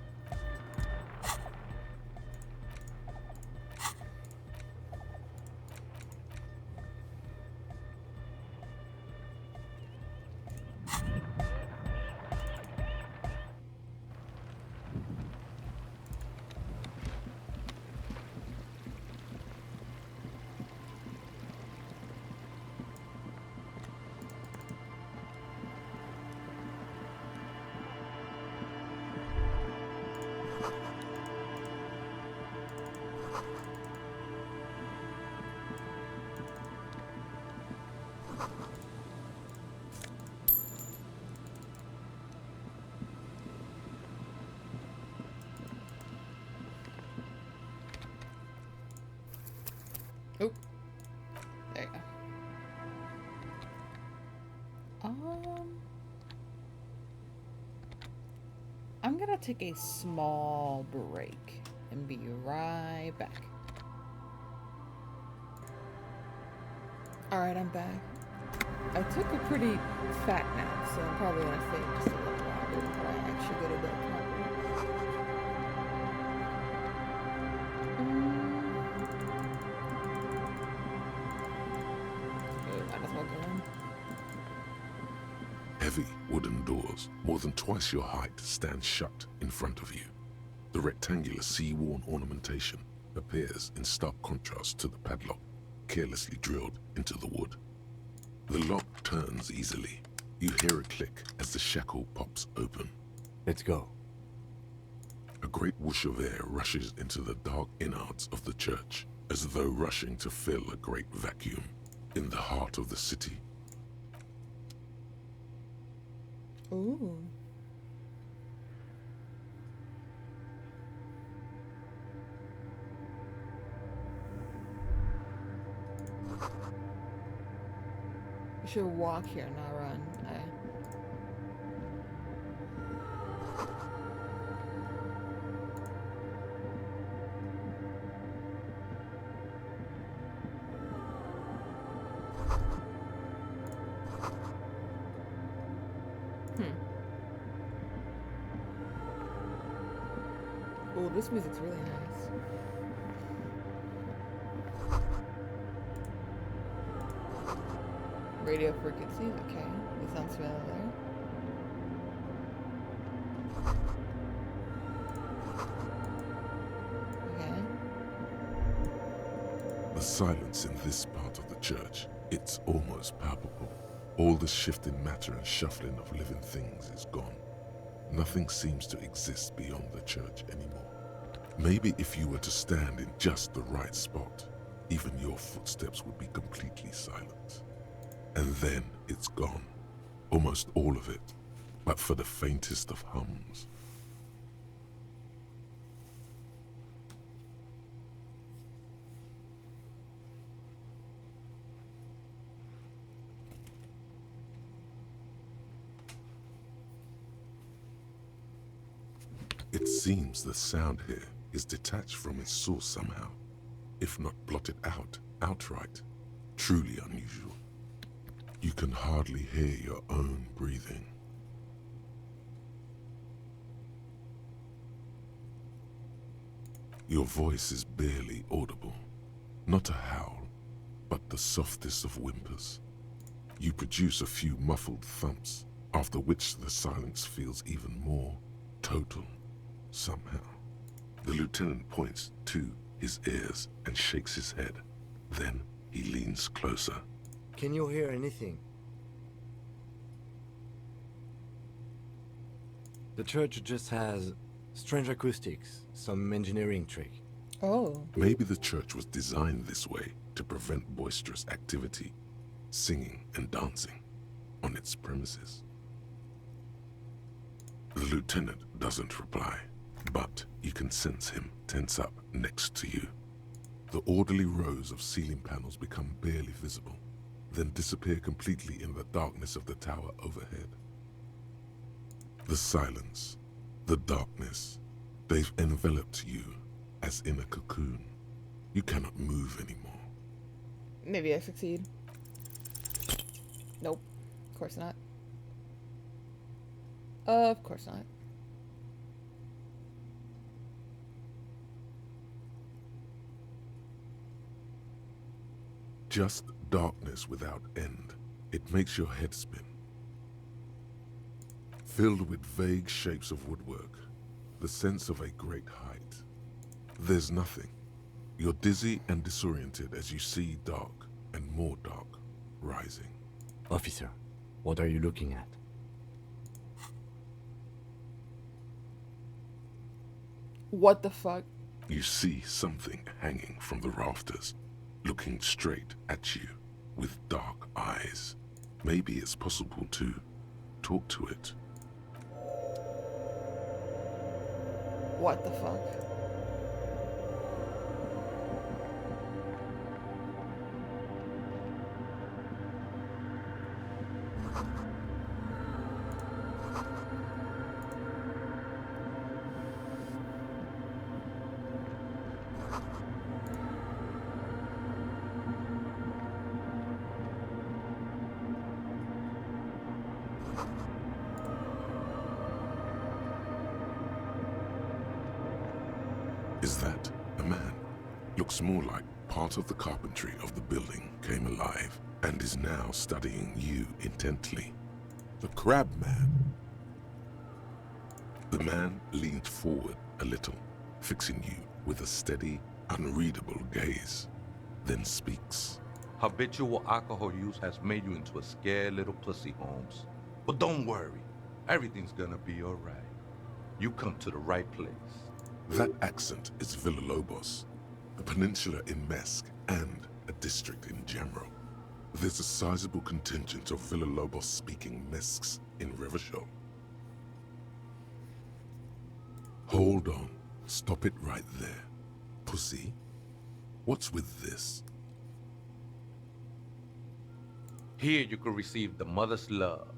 Oh, there you go. I'm gonna take a small break and be right back. Alright, I'm back. I took a pretty fat nap, so I'm probably gonna stay just a little longer before I actually go to bed properly. Heavy wooden doors, more than twice your height, stand shut in front of you. The rectangular sea-worn ornamentation appears in stark contrast to the padlock, carelessly drilled into the wood. The lock turns easily. You hear a click as the shackle pops open. Let's go. A great whoosh of air rushes into the dark innards of the church, as though rushing to fill a great vacuum in the heart of the city. Ooh. We should walk here, not run. Oh, this music's really nice. Radio frequency, okay. This sounds familiar. Okay. The silence in this part of the church, it's almost palpable. All the shifting matter and shuffling of living things is gone. Nothing seems to exist beyond the church anymore. Maybe if you were to stand in just the right spot, even your footsteps would be completely silent. And then it's gone. Almost all of it, but for the faintest of hums. It seems the sound here is detached from its source somehow, if not blotted out outright. Truly unusual. You can hardly hear your own breathing. Your voice is barely audible. Not a howl, but the softest of whimpers. You produce a few muffled thumps, after which the silence feels even more total, somehow. The lieutenant points to his ears and shakes his head. Then he leans closer. Can you hear anything? The church just has strange acoustics, some engineering trick. Oh. Maybe the church was designed this way to prevent boisterous activity, singing and dancing, on its premises. The lieutenant doesn't reply, but you can sense him tense up next to you. The orderly rows of ceiling panels become barely visible, then disappear completely in the darkness of the tower overhead. The silence, the darkness, they've enveloped you as in a cocoon. You cannot move anymore. Maybe I succeed. Nope. Of course not. Of course not. Just darkness without end. It makes your head spin. Filled with vague shapes of woodwork, the sense of a great height. There's nothing. You're dizzy and disoriented as you see dark and more dark rising. Officer, what are you looking at? What the fuck? You see something hanging from the rafters, looking straight at you with dark eyes. Maybe it's possible to talk to it. What the fuck? Is that a man? Looks more like part of the carpentry of the building came alive and is now studying you intently. The crab man. The man leaned forward a little, fixing you with a steady, unreadable gaze, then speaks. Habitual alcohol use has made you into a scared little pussy, Holmes. But don't worry, everything's gonna be alright. You come to the right place. That accent is Villalobos, a peninsula in Mesk and a district in general. There's a sizable contingent of Villalobos-speaking Mesks in Revachol. Hold on. Stop it right there. Pussy, what's with this? Here you can receive the mother's love.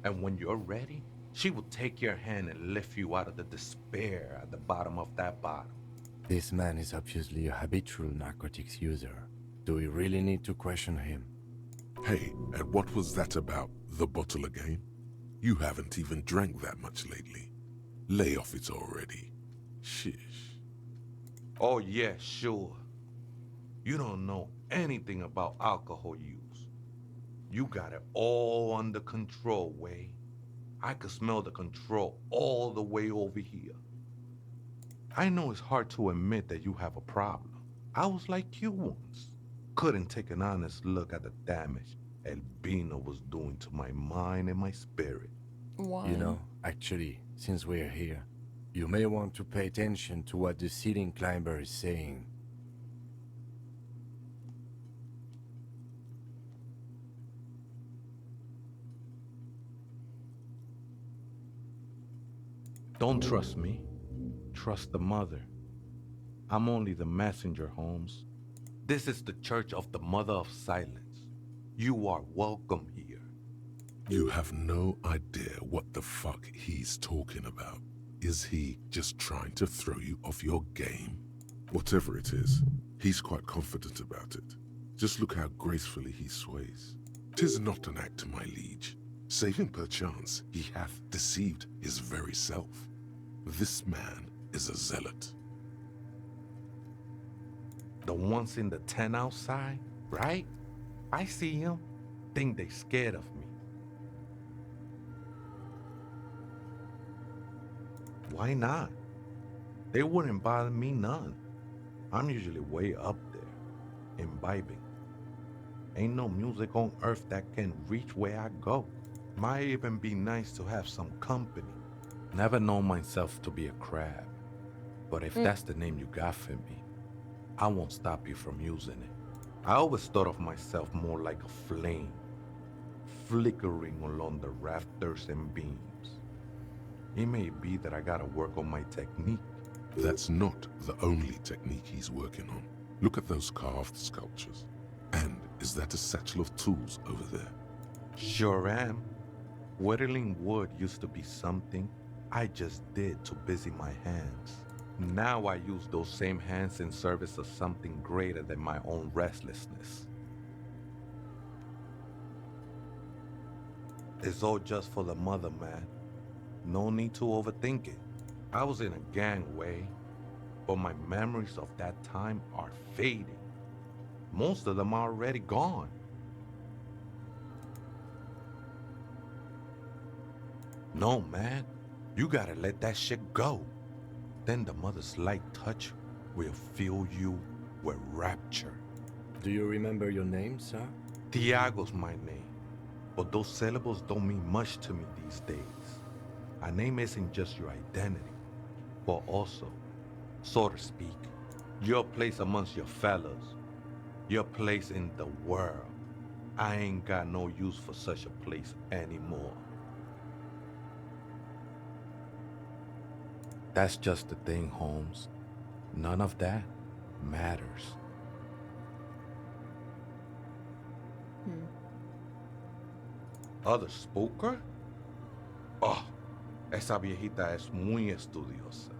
And when you're ready, she will take your hand and lift you out of the despair at the bottom of that bottle. This man is obviously a habitual narcotics user. Do we really need to question him? Hey, and what was that about, the bottle again? You haven't even drank that much lately. Lay off it already. Shish. Oh yeah, sure. You don't know anything about alcohol use. You got it all under control, Way. I could smell the control all the way over here. I know it's hard to admit that you have a problem. I was like you once. Couldn't take an honest look at the damage Albino was doing to my mind and my spirit. Why? You know, actually, since we're here, you may want to pay attention to what the ceiling climber is saying. Don't trust me. Trust the mother. I'm only the messenger, Holmes. This is the Church of the Mother of Silence. You are welcome here. You have no idea what the fuck he's talking about. Is he just trying to throw you off your game? Whatever it is, he's quite confident about it. Just look how gracefully he sways. 'Tis not an act, my liege. Saving perchance he hath deceived his very self. This man is a zealot. The ones in the tent outside, right? I see him. Think they scared of me. Why not? They wouldn't bother me none. I'm usually way up there, imbibing. Ain't no music on earth that can reach where I go. Might even be nice to have some company. Never known myself to be a crab. But if that's the name you got for me, I won't stop you from using it. I always thought of myself more like a flame, flickering along the rafters and beams. It may be that I gotta work on my technique. That's not the only technique he's working on. Look at those carved sculptures. And is that a satchel of tools over there? Sure am. Whittling wood used to be something I just did to busy my hands. Now I use those same hands in service of something greater than my own restlessness. It's all just for the mother, man. No need to overthink it. I was in a gang way, but my memories of that time are fading. Most of them are already gone. No, man. You gotta let that shit go. Then the mother's light touch will fill you with rapture. Do you remember your name, sir? Tiago's my name, but those syllables don't mean much to me these days. A name isn't just your identity, but also, so to speak, your place amongst your fellows, your place in the world. I ain't got no use for such a place anymore. That's just the thing, Holmes. None of that matters. Other spooker? Oh, esa viejita es muy estudiosa.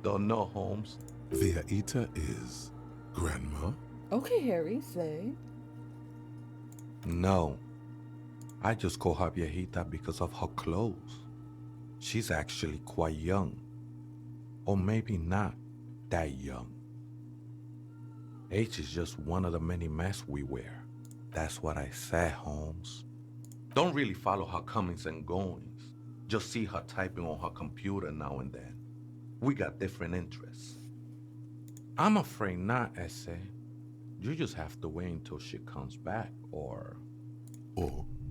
Don't know, Holmes. Viejita is grandma? Okay, Harry, say. No. I just call her viejita because of her clothes. She's actually quite young. Or maybe not that young. Age is just one of the many masks we wear. That's what I said, Holmes. Don't really follow her comings and goings. Just see her typing on her computer now and then. We got different interests. I'm afraid not, Essay. You just have to wait until she comes back, or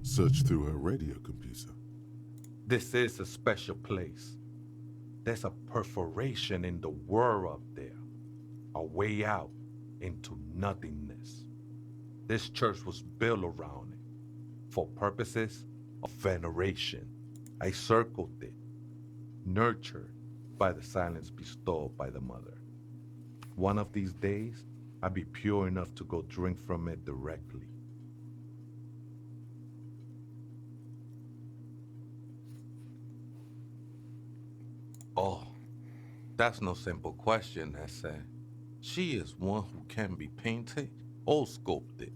search through her radio computer. This is a special place. There's a perforation in the world up there. A way out into nothingness. This church was built around it, for purposes of veneration. I circled it, nurtured by the silence bestowed by the mother. One of these days, I'll be pure enough to go drink from it directly. Oh, that's no simple question, Essay. She is one who can be painted or sculpted.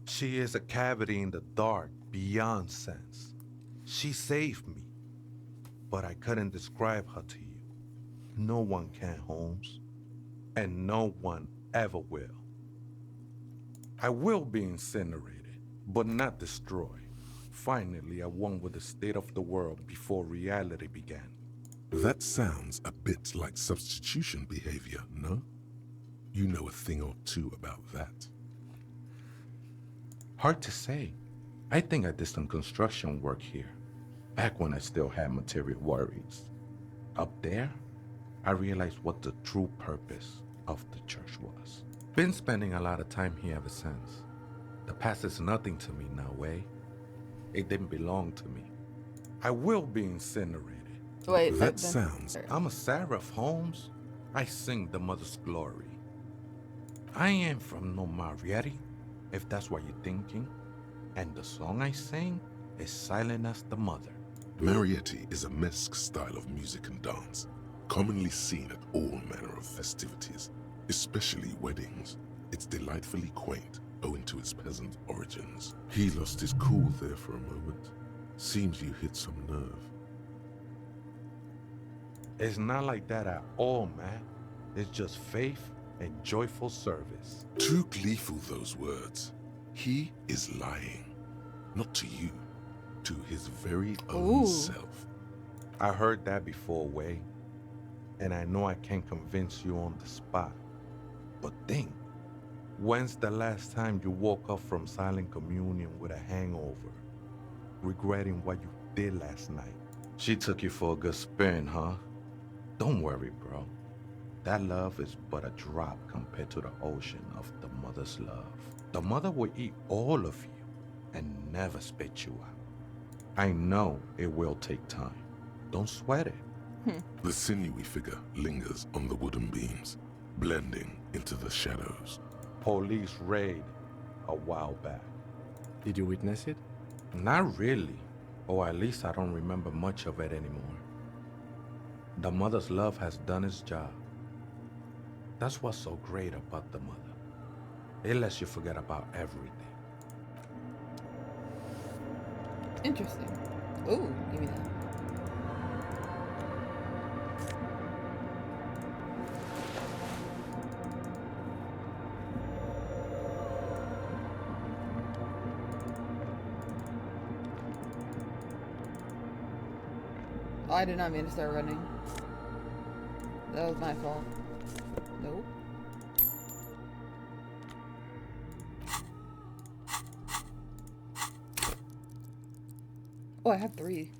She is a cavity in the dark beyond sense. She saved me, but I couldn't describe her to you. No one can, Holmes, and no one ever will. I will be incinerated, but not destroyed. Finally, I won with the state of the world before reality began. That sounds a bit like substitution behavior, no? You know a thing or two about that. Hard to say. I think I did some construction work here, back when I still had material worries. Up there, I realized what the true purpose of the church was. Been spending a lot of time here ever since. The past is nothing to me now, eh? It didn't belong to me. I will be incinerated. Wait, that sounds... I'm a seraph, Holmes. I sing the mother's glory. I am from no Marietti, if that's what you're thinking. And the song I sing is silent as the mother. Marietti is a mesque style of music and dance, commonly seen at all manner of festivities, especially weddings. It's delightfully quaint, owing to its peasant origins. He lost his cool there for a moment. Seems you hit some nerve. It's not like that at all, man. It's just faith and joyful service. Too gleeful, those words. He is lying. Not to you, to his very own self. I heard that before, Way. And I know I can't convince you on the spot. But think, when's the last time you woke up from silent communion with a hangover, regretting what you did last night? She took you for a good spin, huh? Don't worry, bro. That love is but a drop compared to the ocean of the mother's love. The mother will eat all of you and never spit you out. I know it will take time. Don't sweat it. The sinewy figure lingers on the wooden beams, blending into the shadows. Police raid a while back. Did you witness it? Not really, or at least I don't remember much of it anymore. The mother's love has done its job. That's what's so great about the mother. It lets you forget about everything. Interesting. Ooh, give me that. Oh, I did not mean to start running. That was my fault. Nope. Oh, I have 3.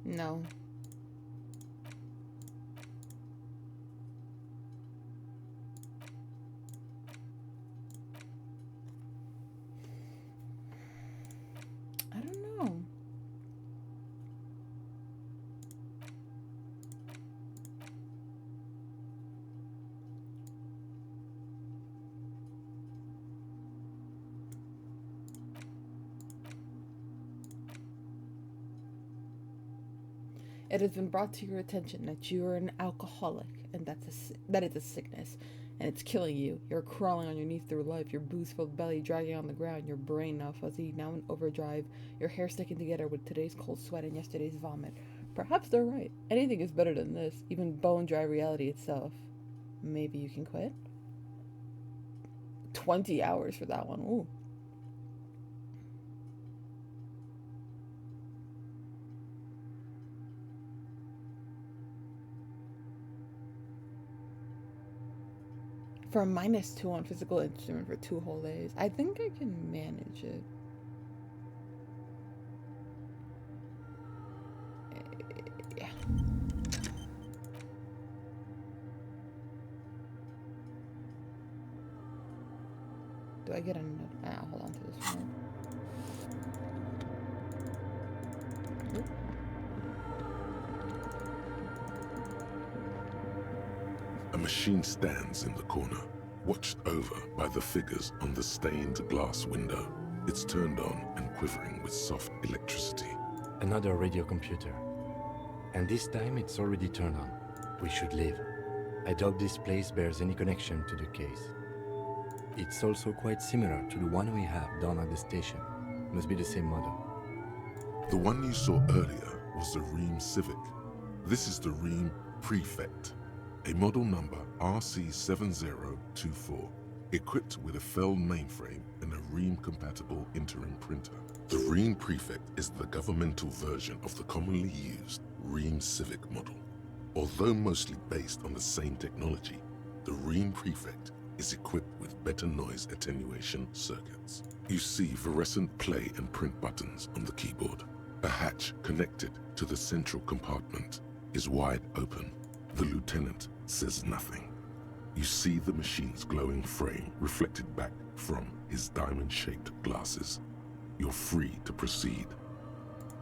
No. I don't know. It has been brought to your attention that you are an alcoholic, and that it's a sickness, and it's killing you. You're crawling on your knees through life, your booze-filled belly dragging on the ground, your brain now fuzzy, now in overdrive, your hair sticking together with today's cold sweat and yesterday's vomit. Perhaps they're right. Anything is better than this, even bone-dry reality itself. Maybe you can quit? 20 hours for that one. Ooh. For a -2 on physical instrument for 2 whole days. I think I can manage it. Yeah. Do I get another? I'll hold on to this one. Oop. A machine stands in the corner, watched over by the figures on the stained glass window. It's turned on and quivering with soft electricity. Another radio computer. And this time it's already turned on. We should leave. I doubt this place bears any connection to the case. It's also quite similar to the one we have down at the station. Must be the same model. The one you saw earlier was the Ream Civic. This is the Ream Prefect, a model number RC7024, equipped with a Fell mainframe and a Ream-compatible interim printer. The Ream Prefect is the governmental version of the commonly used Ream Civic model. Although mostly based on the same technology, the Ream Prefect is equipped with better noise attenuation circuits. You see fluorescent play and print buttons on the keyboard. A hatch connected to the central compartment is wide open. The lieutenant says nothing. You see the machine's glowing frame reflected back from his diamond-shaped glasses. You're free to proceed.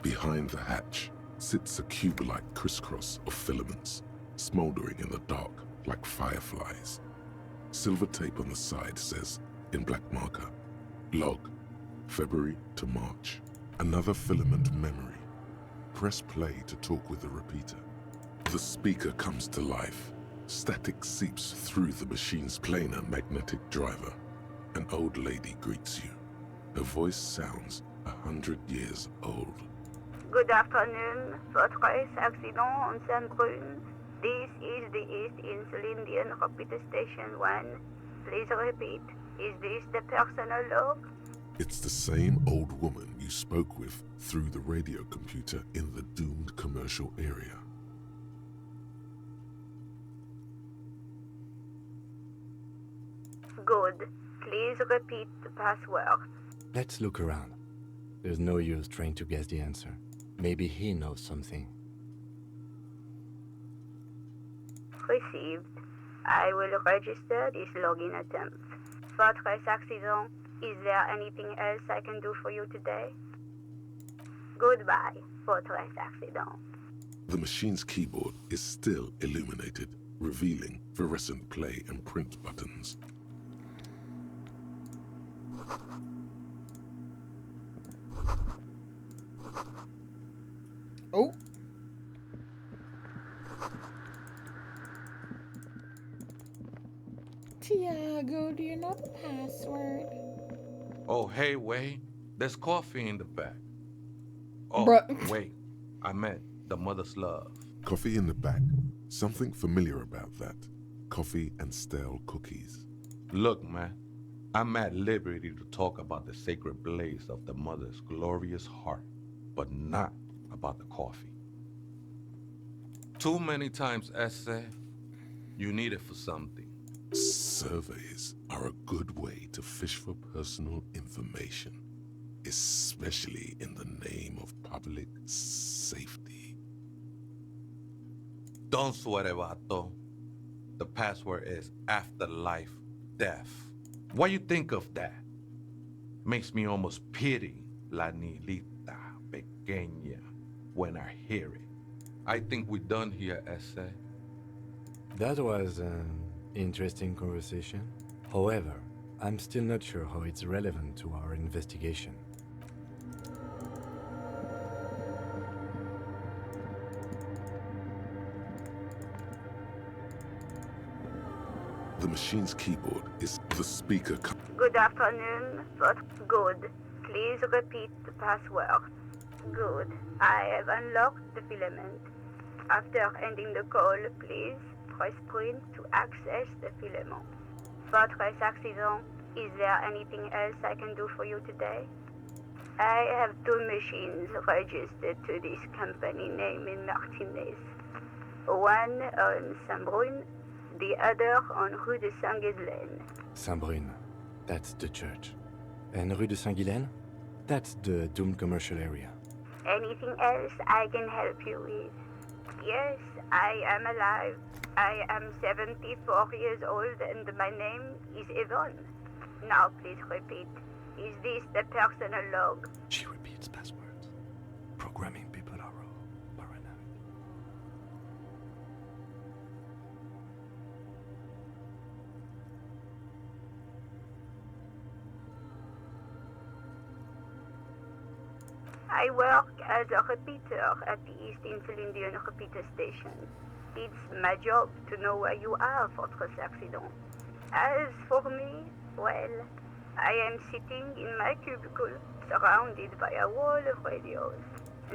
Behind the hatch sits a cube-like crisscross of filaments, smoldering in the dark like fireflies. Silver tape on the side says, in black marker, log, February to March. Another filament memory. Press play to talk with the repeater. The speaker comes to life. Static seeps through the machine's planar magnetic driver. An old lady greets you. Her voice sounds 100 years old. Good afternoon. Votre accident on Saint-Brune. This is the East Insulindian Repeater Station 1. Please repeat. Is this the personal log? It's the same old woman you spoke with through the radio computer in the doomed commercial area. Good. Please repeat the password. Let's look around. There's no use trying to guess the answer. Maybe he knows something. Received. I will register this login attempt. Votre accident. Is there anything else I can do for you today? Goodbye, votre accident. The machine's keyboard is still illuminated, revealing fluorescent play and print buttons. Oh. Tiago, do you know the password? Oh, hey, wait. There's coffee in the back. Oh, wait. I meant the mother's love. Coffee in the back. Something familiar about that. Coffee and stale cookies. Look, man. I'm at liberty to talk about the sacred blaze of the mother's glorious heart, but not about the coffee. Too many times, essay, you need it for something. Surveys are a good way to fish for personal information, especially in the name of public safety. Don't sweat it, vato. The password is afterlife death. What you think of that? Makes me almost pity La Nilita Pequeña when I hear it. I think we're done here, essay. That was interesting conversation. However, I'm still not sure how it's relevant to our investigation. The machine's keyboard is the speaker. Good afternoon. Good. Please repeat the password. Good. I have unlocked the filament. After ending the call, please press print to access the filament. Votre accident. Is there anything else I can do for you today? I have 2 machines registered to this company name in Martinez. One on Saint-Brune, the other on Rue de Saint-Ghislaine. Saint-Brune, that's the church. And Rue de Saint-Ghislaine, that's the doomed commercial area. Anything else I can help you with? Yes, I am alive. I am 74 years old and my name is Yvonne. Now please repeat. Is this the personal log? She repeats passwords. Programming people are paranoid. I work as a repeater at the East Insulindian repeater station. It's my job to know where you are, Votre Accident. As for me, well, I am sitting in my cubicle, surrounded by a wall of radios.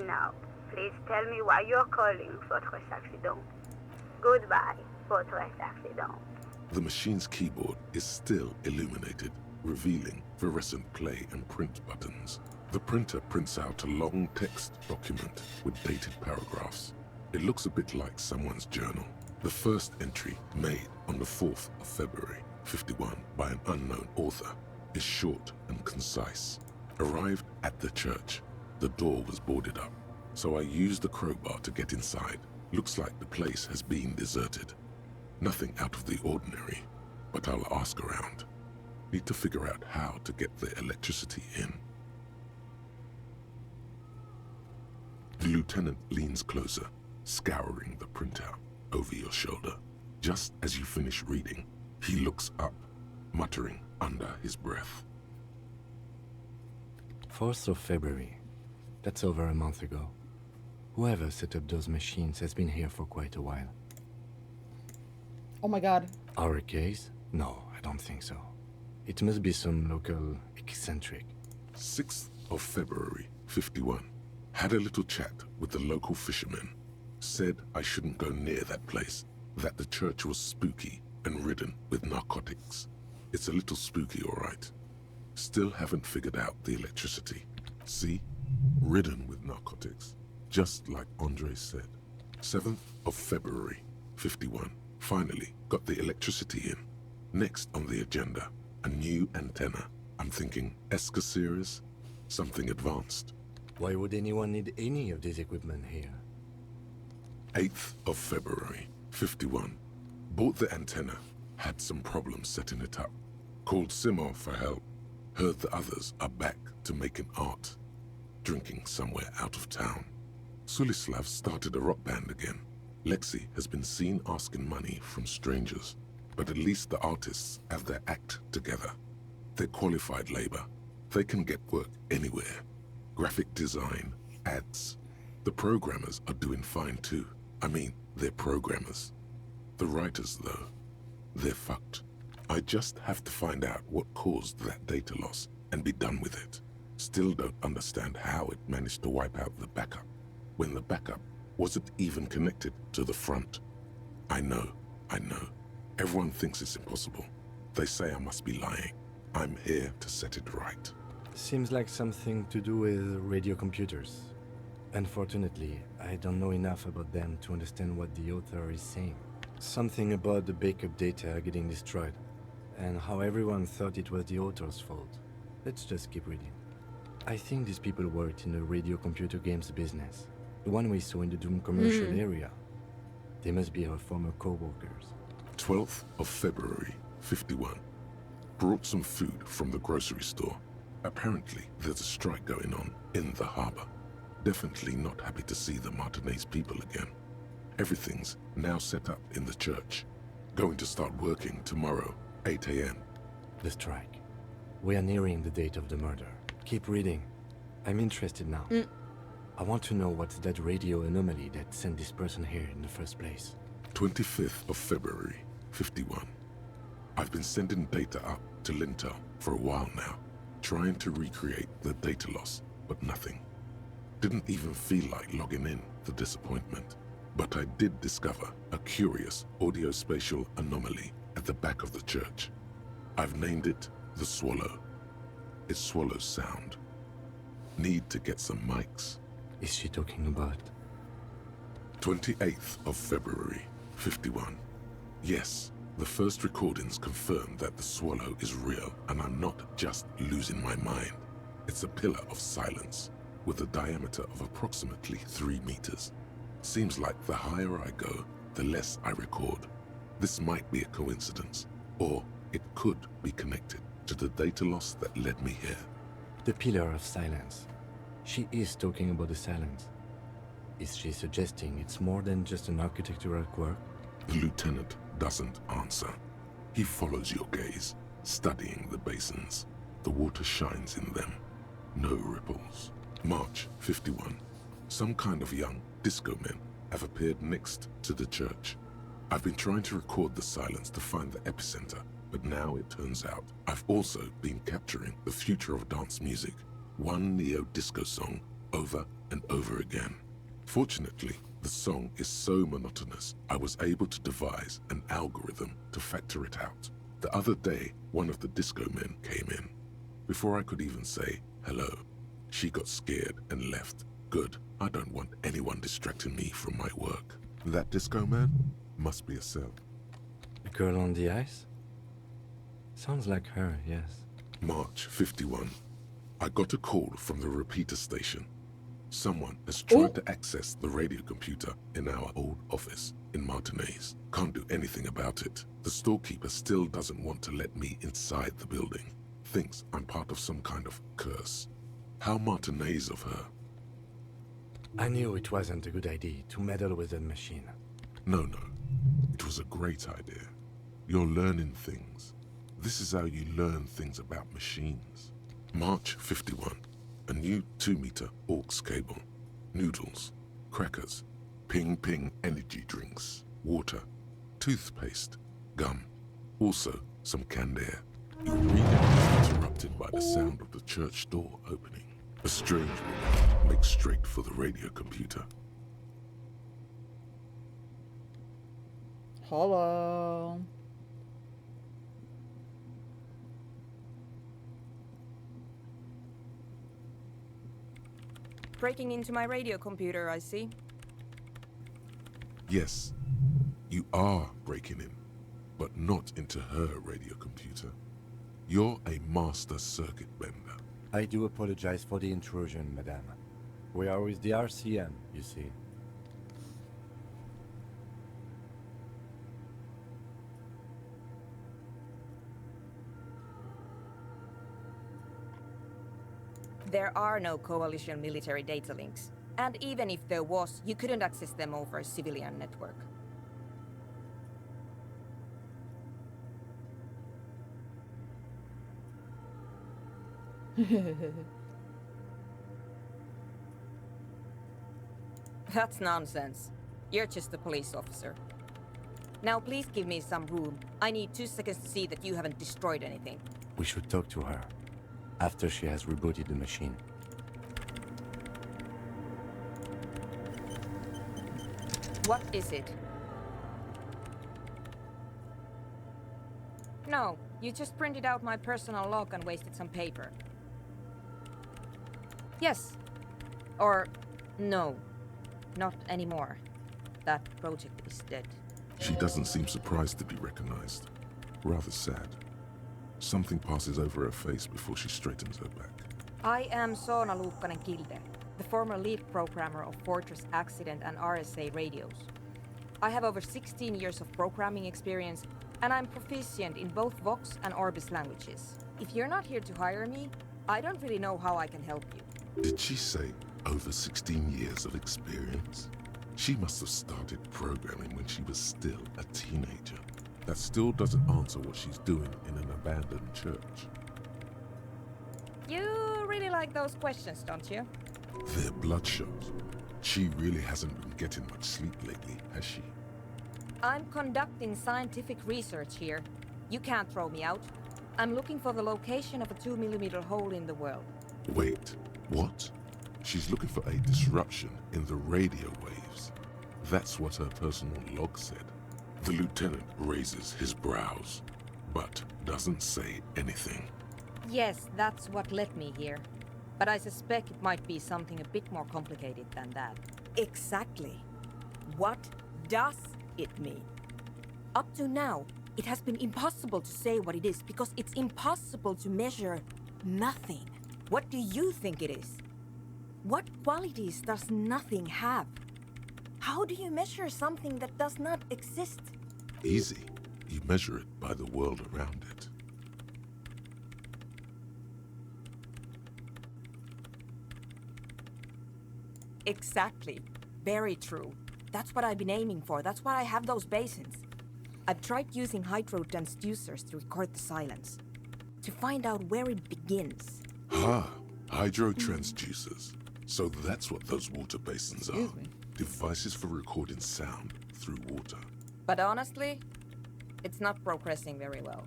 Now, please tell me why you're calling Votre Accident. Goodbye, Votre Accident. The machine's keyboard is still illuminated, revealing fluorescent play and print buttons. The printer prints out a long text document with dated paragraphs. It looks a bit like someone's journal. The first entry, made on the 4th of February, 51, by an unknown author, is short and concise. Arrived at the church. The door was boarded up, so I used the crowbar to get inside. Looks like the place has been deserted. Nothing out of the ordinary, but I'll ask around. Need to figure out how to get the electricity in. The lieutenant leans closer, scouring the printout over your shoulder. Just as you finish reading, he looks up, muttering under his breath. 4th of February. That's over a month ago. Whoever set up those machines has been here for quite a while. Oh my god. Our case? No, I don't think so. It must be some local eccentric. 6th of February, 51. Had a little chat with the local fishermen. Said I shouldn't go near that place, that the church was spooky and ridden with narcotics. It's a little spooky, all right. Still haven't figured out the electricity. See? Ridden with narcotics. Just like Andre said. 7th of February, 51. Finally got the electricity in. Next on the agenda, a new antenna. I'm thinking Esca series, something advanced. Why would anyone need any of this equipment here? 8th of February, 51. Bought the antenna. Had some problems setting it up. Called Simon for help. Heard the others are back to making art. Drinking somewhere out of town. Sulislav started a rock band again. Lexi has been seen asking money from strangers. But at least the artists have their act together. They're qualified labor. They can get work anywhere. Graphic design, ads. The programmers are doing fine too. I mean, they're programmers. The writers, though, they're fucked. I just have to find out what caused that data loss and be done with it. Still don't understand how it managed to wipe out the backup, when the backup wasn't even connected to the front. I know. Everyone thinks it's impossible. They say I must be lying. I'm here to set it right. Seems like something to do with radio computers. Unfortunately, I don't know enough about them to understand what the author is saying. Something about the backup data getting destroyed, and how everyone thought it was the author's fault. Let's just keep reading. I think these people worked in the radio computer games business, the one we saw in the Doom commercial area. They must be our former co-workers. 12th of February, 51. Brought some food from the grocery store. Apparently, there's a strike going on in the harbor. Definitely not happy to see the Martinez people again. Everything's now set up in the church. Going to start working tomorrow, 8 a.m. The strike. We are nearing the date of the murder. Keep reading. I'm interested now. I want to know what's that radio anomaly that sent this person here in the first place. 25th of February, 51. I've been sending data up to Lintel for a while now, trying to recreate the data loss, but nothing. Didn't even feel like logging in, the disappointment. But I did discover a curious audio-spatial anomaly at the back of the church. I've named it the Swallow. It swallows sound. Need to get some mics. Is she talking about? 28th of February, 51. Yes, the first recordings confirm that the Swallow is real and I'm not just losing my mind. It's a pillar of silence with a diameter of approximately 3 meters. Seems like the higher I go, the less I record. This might be a coincidence, or it could be connected to the data loss that led me here. The pillar of silence. She is talking about the silence. Is she suggesting it's more than just an architectural quirk? The lieutenant doesn't answer. He follows your gaze, studying the basins. The water shines in them. No ripples. March 51. Some kind of young disco men have appeared next to the church. I've been trying to record the silence to find the epicenter, but now it turns out I've also been capturing the future of dance music, one neo-disco song over and over again. Fortunately, the song is so monotonous, I was able to devise an algorithm to factor it out. The other day, one of the disco men came in. Before I could even say hello, she got scared and left. Good, I don't want anyone distracting me from my work. That disco man must be a cell. The girl on the ice? Sounds like her, yes. March 51. I got a call from the repeater station. Someone has tried to access the radio computer in our old office in Martinez. Can't do anything about it. The storekeeper still doesn't want to let me inside the building. Thinks I'm part of some kind of curse. How Martinez of her. I knew it wasn't a good idea to meddle with that machine. No. It was a great idea. You're learning things. This is how you learn things about machines. March 51. A new 2-meter aux cable. Noodles. Crackers. Ping energy drinks. Water. Toothpaste. Gum. Also, some canned air. Your reading is interrupted by the sound of the church door opening. A strange woman makes straight for the radio computer. Hello. Breaking into my radio computer, I see. Yes, you are breaking in, but not into her radio computer. You're a master circuit bender. I do apologize for the intrusion, madame. We are with the RCM, you see. There are no coalition military data links. And even if there was, you couldn't access them over a civilian network. That's nonsense. You're just a police officer. Now please give me some room. I need 2 seconds to see that you haven't destroyed anything. We should talk to her after she has rebooted the machine. What is it? No, you just printed out my personal log and wasted some paper. Yes. Or no. Not anymore. That project is dead. She doesn't seem surprised to be recognized. Rather sad. Something passes over her face before she straightens her back. I am Soona Luukkanen-Kilde, the former lead programmer of Fortress Accident and RSA radios. I have over 16 years of programming experience, and I'm proficient in both Vox and Orbis languages. If you're not here to hire me, I don't really know how I can help you. Did she say over 16 years of experience? She must have started programming when she was still a teenager. That still doesn't answer what she's doing in an abandoned church. You really like those questions, don't you? They're bloodshot. She really hasn't been getting much sleep lately, has she? I'm conducting scientific research here. You can't throw me out. I'm looking for the location of a 2mm hole in the world. Wait, what? She's looking for a disruption in the radio waves. That's what her personal log said. The lieutenant raises his brows, but doesn't say anything. Yes, that's what led me here. But I suspect it might be something a bit more complicated than that. Exactly. What does it mean? Up to now, it has been impossible to say what it is because it's impossible to measure nothing. What do you think it is? What qualities does nothing have? How do you measure something that does not exist? Easy. You measure it by the world around it. Exactly. Very true. That's what I've been aiming for. That's why I have those basins. I've tried using hydro transducers to record the silence, to find out where it begins. Ah, hydro transducers. So that's what those water basins are. Devices for recording sound through water. But honestly, it's not progressing very well.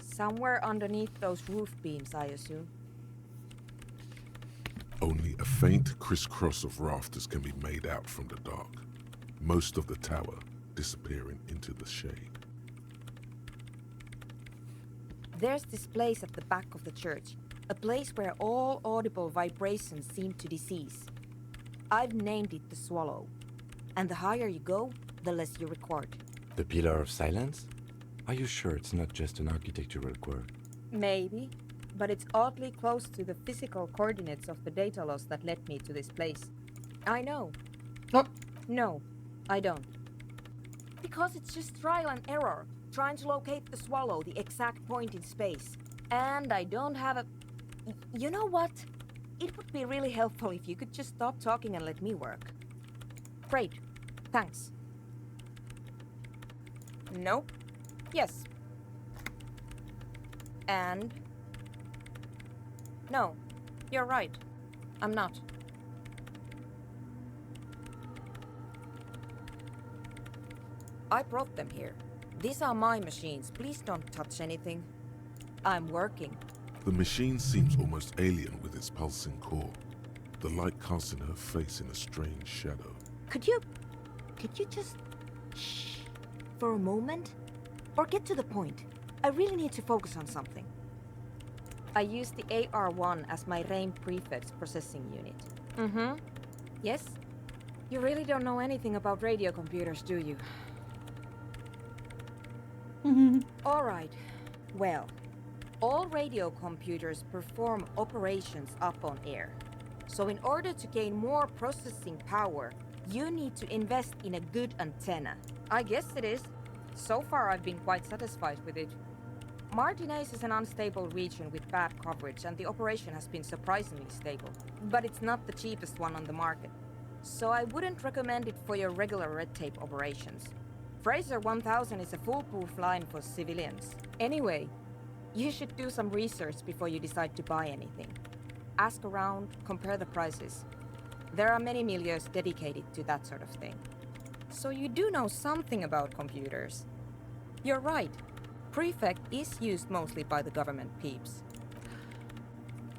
Somewhere underneath those roof beams, I assume. Only a faint crisscross of rafters can be made out from the dark. Most of the tower disappearing into the shade. There's this place at the back of the church. A place where all audible vibrations seem to cease. I've named it the Swallow. And the higher you go, the less you record. The Pillar of Silence? Are you sure it's not just an architectural quirk? Maybe, but it's oddly close to the physical coordinates of the data loss that led me to this place. I know. Oh. No, I don't. Because it's just trial and error, trying to locate the Swallow, the exact point in space. And I don't have a... You know what? It would be really helpful if you could just stop talking and let me work. Great. Thanks. Nope. Yes. And... No. You're right. I'm not. I brought them here. These are my machines. Please don't touch anything. I'm working. The machine seems almost alien with its pulsing core. The light casting her face in a strange shadow. Could you just shh for a moment? Or get to the point. I really need to focus on something. I use the AR-1 as my RAIN prefix processing unit. Mm-hmm. Yes? You really don't know anything about radio computers, do you? All right. Well, all radio computers perform operations up on air. So in order to gain more processing power, you need to invest in a good antenna. I guess it is. So far, I've been quite satisfied with it. Martinez is an unstable region with bad coverage, and the operation has been surprisingly stable. But it's not the cheapest one on the market. So I wouldn't recommend it for your regular red tape operations. Fraser 1000 is a foolproof line for civilians. Anyway, you should do some research before you decide to buy anything. Ask around, compare the prices. There are many milieus dedicated to that sort of thing. So you do know something about computers. You're right. Prefect is used mostly by the government peeps.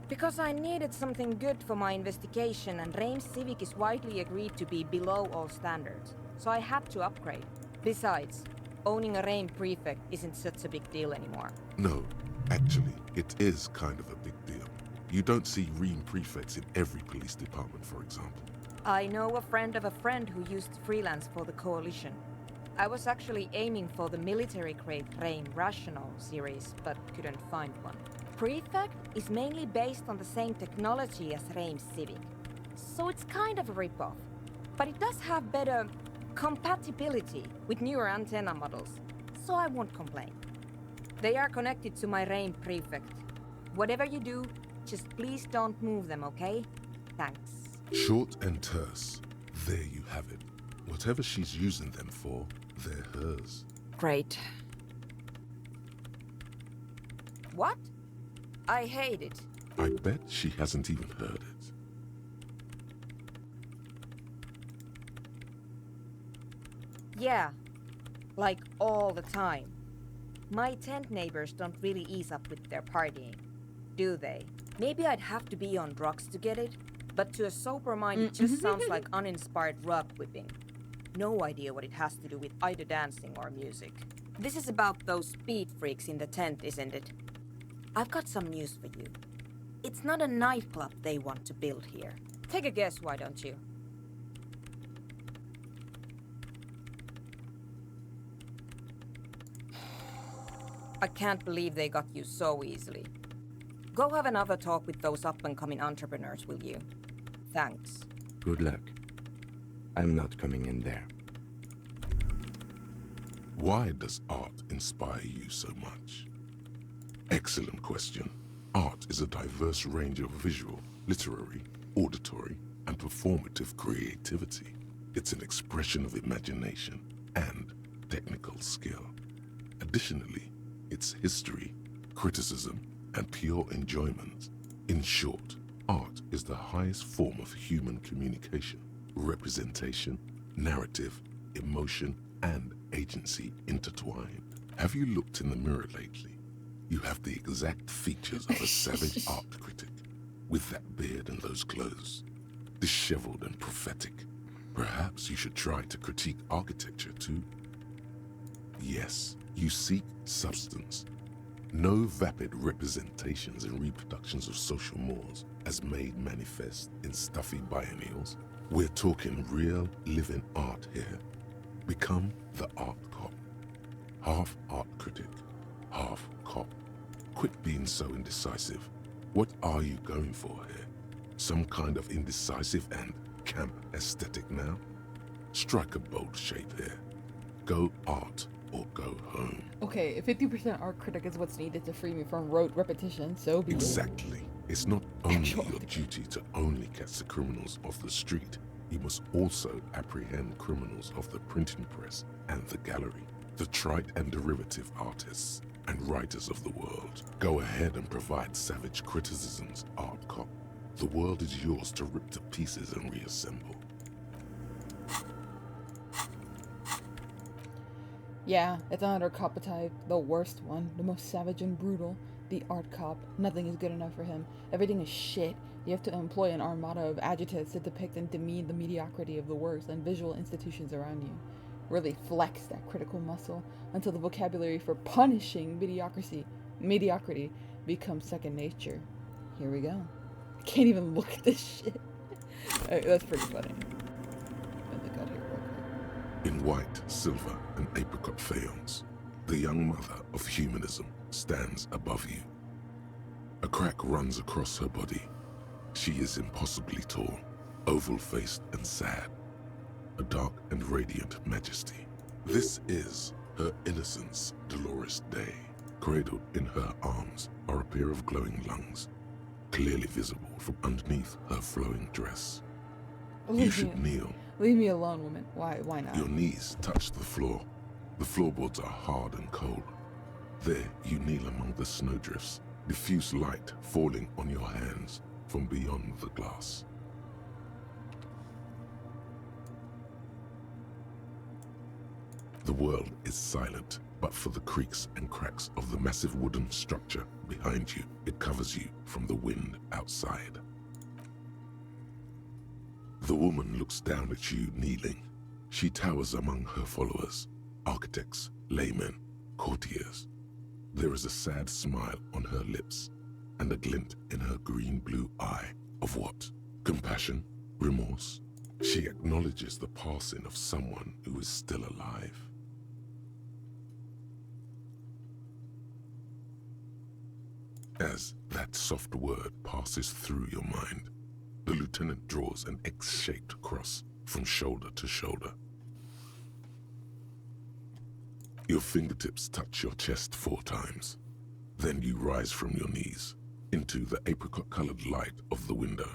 Because I needed something good for my investigation, and RAIN Civic is widely agreed to be below all standards, so I had to upgrade. Besides, owning a RAIN Prefect isn't such a big deal anymore. No, actually, it is kind of a big deal. You don't see RAIN Prefects in every police department, for example. I know a friend of a friend who used to freelance for the Coalition. I was actually aiming for the military-grade RAIN Rational series, but couldn't find one. Prefect is mainly based on the same technology as RAIN Civic, so it's kind of a rip-off. But it does have better compatibility with newer antenna models, so I won't complain. They are connected to my RAIN Prefect. Whatever you do, just please don't move them, okay? Thanks. Short and terse. There you have it. Whatever she's using them for, they're hers. Great. What? I hate it. I bet she hasn't even heard it. Yeah, like all the time. My tent neighbors don't really ease up with their partying, do they? Maybe I'd have to be on drugs to get it, but to a sober mind it just sounds like uninspired rug whipping. No idea what it has to do with either dancing or music. This is about those speed freaks in the tent, isn't it? I've got some news for you. It's not a nightclub they want to build here. Take a guess, why don't you? I can't believe they got you so easily. Go have another talk with those up-and-coming entrepreneurs, will you? Thanks. Good luck. I'm not coming in there. Why does art inspire you so much? Excellent question. Art is a diverse range of visual, literary, auditory, and performative creativity. It's an expression of imagination and technical skill. Additionally, it's history, criticism, and pure enjoyment. In short, art is the highest form of human communication, representation, narrative, emotion, and agency intertwined. Have you looked in the mirror lately? You have the exact features of a savage art critic, with that beard and those clothes, disheveled and prophetic. Perhaps you should try to critique architecture too. Yes, you seek substance. No vapid representations and reproductions of social mores as made manifest in stuffy biennials. We're talking real, living art here. Become the art cop. Half art critic, half cop. Quit being so indecisive. What are you going for here? Some kind of indecisive and camp aesthetic now? Strike a bold shape here. Go art or go home. Okay, if 50% art critic is what's needed to free me from rote repetition, so be it. Exactly. It's not only your duty to only catch the criminals off the street, you must also apprehend criminals of the printing press and the gallery, the trite and derivative artists and writers of the world. Go ahead and provide savage criticisms, art cop. The world is yours to rip to pieces and reassemble. Yeah, it's another cop type, the worst one, the most savage and brutal. The art cop. Nothing is good enough for him. Everything is shit. You have to employ an armada of adjectives to depict and demean the mediocrity of the works and visual institutions around you. Really flex that critical muscle until the vocabulary for punishing mediocrity becomes second nature. Here we go. I can't even look at this shit. That's pretty funny. Let me got here real quick. In white, silver, and apricot faience, the young mother of humanism stands above you. A crack runs across her body. She is impossibly tall, oval-faced and sad. A dark and radiant majesty. This is her innocence, Dolores Day. Cradled in her arms are a pair of glowing lungs, clearly visible from underneath her flowing dress. You should kneel. Leave me alone, woman. Why not? Your knees touch the floor. The floorboards are hard and cold. There you kneel among the snowdrifts, diffuse light falling on your hands from beyond the glass. The world is silent, but for the creaks and cracks of the massive wooden structure behind you, it covers you from the wind outside. The woman looks down at you kneeling. She towers among her followers, architects, laymen, courtiers. There is a sad smile on her lips and a glint in her green-blue eye of what? Compassion? Remorse? She acknowledges the passing of someone who is still alive. As that soft word passes through your mind, the lieutenant draws an X-shaped cross from shoulder to shoulder. Your fingertips touch your chest 4 times. Then you rise from your knees into the apricot-colored light of the window.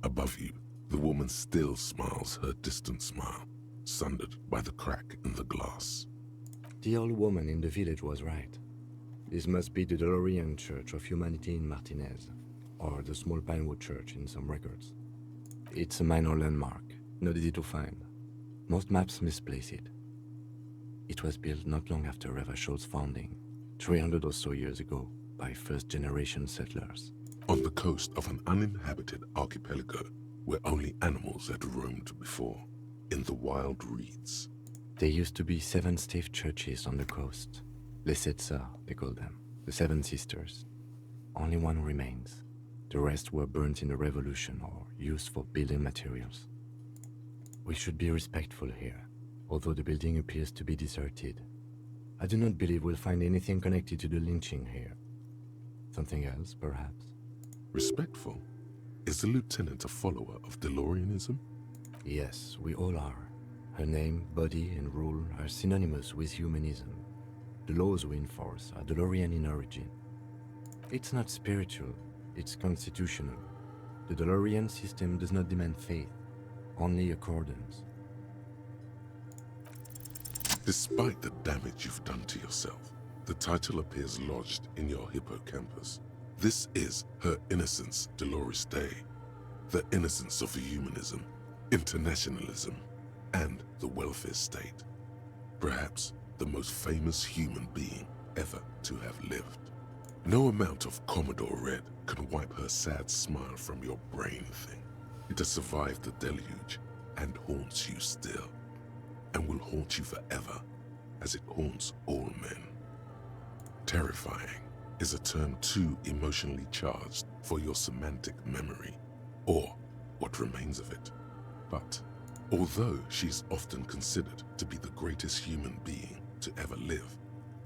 Above you, the woman still smiles her distant smile, sundered by the crack in the glass. The old woman in the village was right. This must be the Delorean Church of Humanity in Martinez, or the small Pinewood Church in some records. It's a minor landmark, not easy to find. Most maps misplace it. It was built not long after Revachol's founding, 300 or so years ago, by first-generation settlers. On the coast of an uninhabited archipelago where only animals had roamed before, in the wild reeds. There used to be 7 stave churches on the coast. Les Sept Sœurs, they call them, the 7 sisters. Only one remains. The rest were burnt in the revolution or used for building materials. We should be respectful here, although the building appears to be deserted. I do not believe we'll find anything connected to the lynching here. Something else, perhaps? Respectful? Is the lieutenant a follower of DeLoreanism? Yes, we all are. Her name, body, and rule are synonymous with humanism. The laws we enforce are DeLorean in origin. It's not spiritual, it's constitutional. The DeLorean system does not demand faith, only accordance. Despite the damage you've done to yourself, the title appears lodged in your hippocampus. This is Her Innocence Dolores Day, the innocence of humanism, internationalism, and the welfare state. Perhaps the most famous human being ever to have lived. No amount of Commodore Red can wipe her sad smile from your brain thing. It has survived the deluge and haunts you still, and will haunt you forever as it haunts all men. Terrifying is a term too emotionally charged for your semantic memory, or what remains of it. But although she's often considered to be the greatest human being to ever live,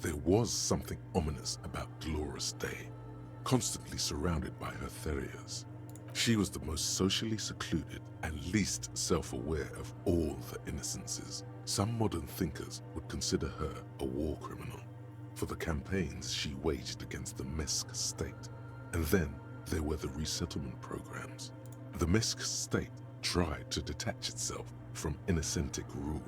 there was something ominous about Dolores Day, constantly surrounded by her terriers. She was the most socially secluded and least self-aware of all the innocences. Some modern thinkers would consider her a war criminal for the campaigns she waged against the Mesk state. And then there were the resettlement programs. The Mesk state tried to detach itself from innocentic rule.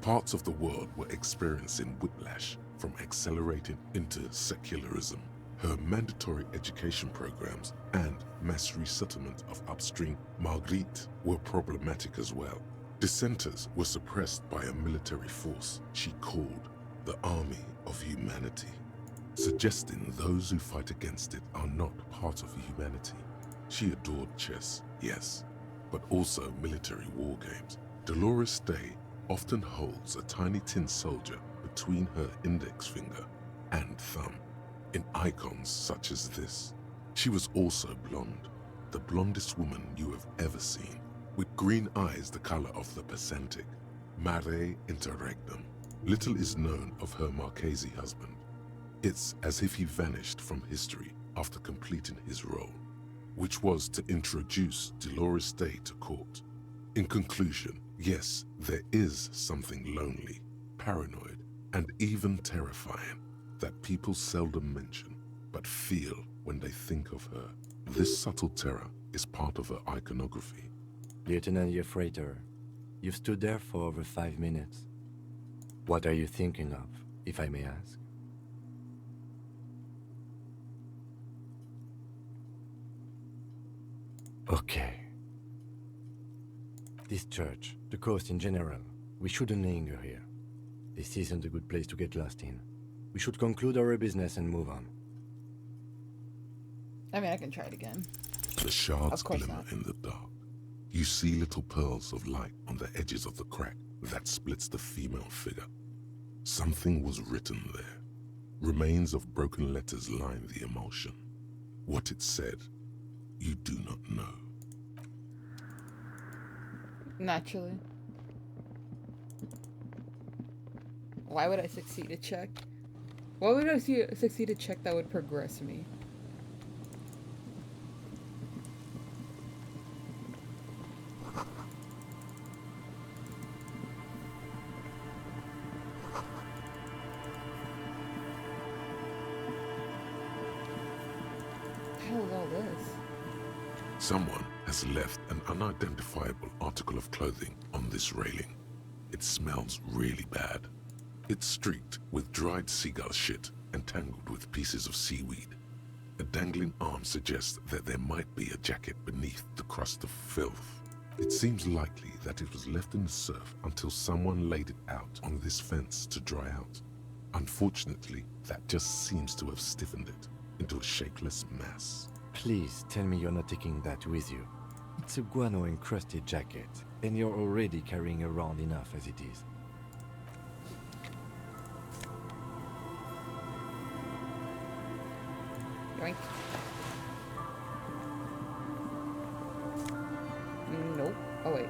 Parts of the world were experiencing whiplash from accelerating into secularism. Her mandatory education programs and mass resettlement of upstream Marguerite were problematic as well. Dissenters were suppressed by a military force she called the Army of Humanity, suggesting those who fight against it are not part of humanity. She adored chess, yes, but also military war games. Dolores Day often holds a tiny tin soldier between her index finger and thumb in icons such as this. She was also blonde, the blondest woman you have ever seen, with green eyes the color of the Pacific, mare interregnum. Little is known of her Marchese husband. It's as if he vanished from history after completing his role, which was to introduce Dolores Day to court. In conclusion, yes, there is something lonely, paranoid, and even terrifying that people seldom mention, but feel when they think of her. This subtle terror is part of her iconography. Lieutenant Yefrater, you've stood there for over 5 minutes. What are you thinking of, if I may ask? Okay. This church, the coast in general, we shouldn't linger here. This isn't a good place to get lost in. We should conclude our business and move on. I mean, I can try it again. The shards glimmer in the dark. You see little pearls of light on the edges of the crack that splits the female figure. Something was written there. Remains of broken letters line the emulsion. What it said, you do not know. Naturally. Why would I succeed a check? Why would I succeed a check that would progress me? Someone has left an unidentifiable article of clothing on this railing. It smells really bad. It's streaked with dried seagull shit and tangled with pieces of seaweed. A dangling arm suggests that there might be a jacket beneath the crust of filth. It seems likely that it was left in the surf until someone laid it out on this fence to dry out. Unfortunately, that just seems to have stiffened it into a shapeless mass. Please tell me you're not taking that with you. It's a guano-encrusted jacket, and you're already carrying around enough as it is. Yoink. Nope. Oh, wait.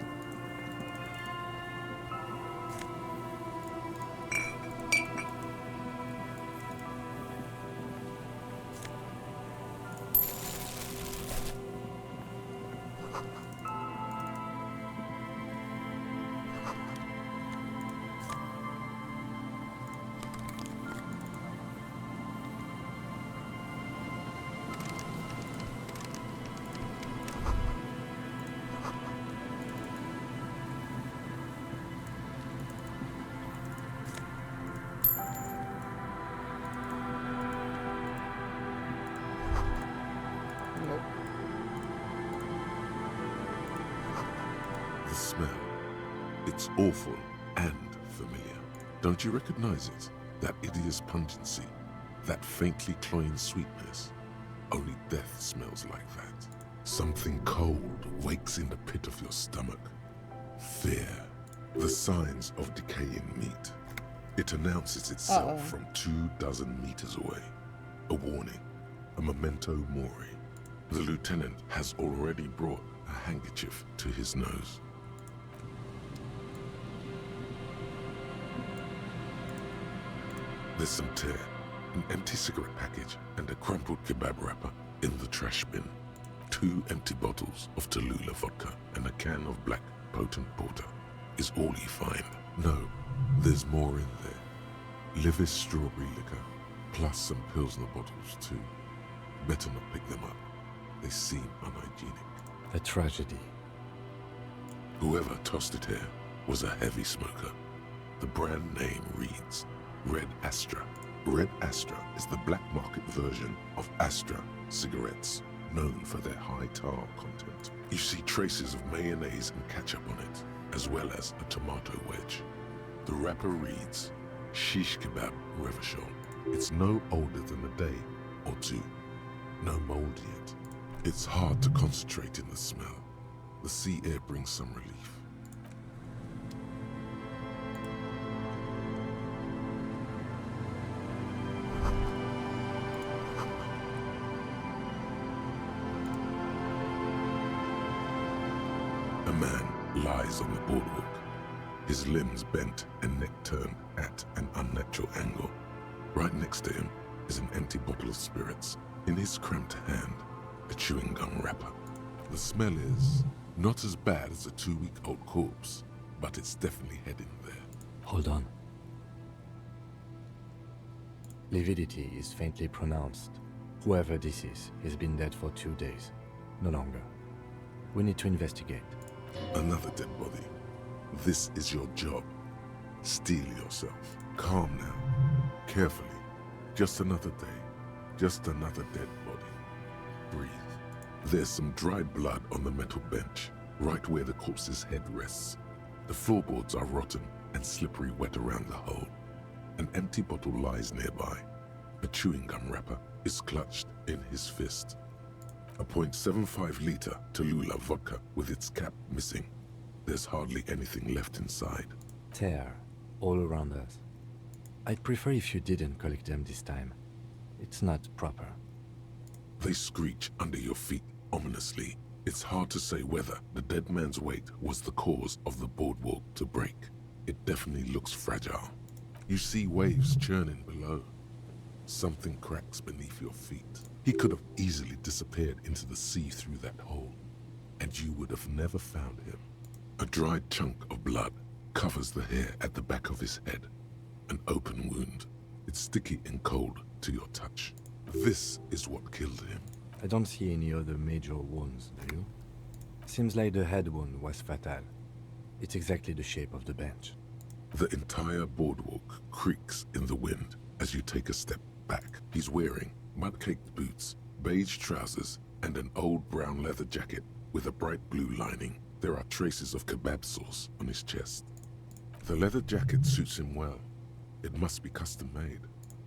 The smell. It's awful and familiar. Don't you recognize it? That hideous pungency, that faintly cloying sweetness. Only death smells like that. Something cold wakes in the pit of your stomach. Fear. The signs of decaying meat. It announces itself from 24 meters away. A warning. A memento mori. The lieutenant has already brought a handkerchief to his nose. There's some tear, an empty cigarette package, and a crumpled kebab wrapper in the trash bin. 2 empty bottles of Tallulah vodka and a can of black potent porter is all you find. No, there's more in there. Livis strawberry liquor, plus some Pilsner bottles too. Better not pick them up. They seem unhygienic. A tragedy. Whoever tossed it here was a heavy smoker. The brand name reads Red Astra. Red Astra is the black market version of Astra cigarettes, known for their high tar content. You see traces of mayonnaise and ketchup on it, as well as a tomato wedge. The wrapper reads Shish Kebab Revachol. It's no older than a day or two. No mold yet. It's hard to concentrate in the smell. The sea air brings some relief. A man lies on the boardwalk, his limbs bent and neck turned at an unnatural angle. Right next to him is an empty bottle of spirits. In his cramped hand, a chewing gum wrapper. The smell is not as bad as a 2-week-old corpse, but it's definitely heading there. Hold on. Lividity is faintly pronounced. Whoever this is has been dead for 2 days. No longer. We need to investigate. Another dead body. This is your job. Steel yourself. Calm now. Carefully. Just another day. Just another dead body. Breathe. There's some dried blood on the metal bench, right where the corpse's head rests. The floorboards are rotten and slippery wet around the hole. An empty bottle lies nearby. A chewing gum wrapper is clutched in his fist. A .75-liter Tallulah vodka with its cap missing. There's hardly anything left inside. Tear all around us. I'd prefer if you didn't collect them this time. It's not proper. They screech under your feet ominously. It's hard to say whether the dead man's weight was the cause of the boardwalk to break. It definitely looks fragile. You see waves churning below. Something cracks beneath your feet. He could have easily disappeared into the sea through that hole, and you would have never found him. A dried chunk of blood covers the hair at the back of his head. An open wound. It's sticky and cold to your touch. This is what killed him. I don't see any other major wounds, do you? Seems like the head wound was fatal. It's exactly the shape of the bench. The entire boardwalk creaks in the wind as you take a step back. He's wearing mud-caked boots, beige trousers, and an old brown leather jacket with a bright blue lining. There are traces of kebab sauce on his chest. The leather jacket suits him well. It must be custom made.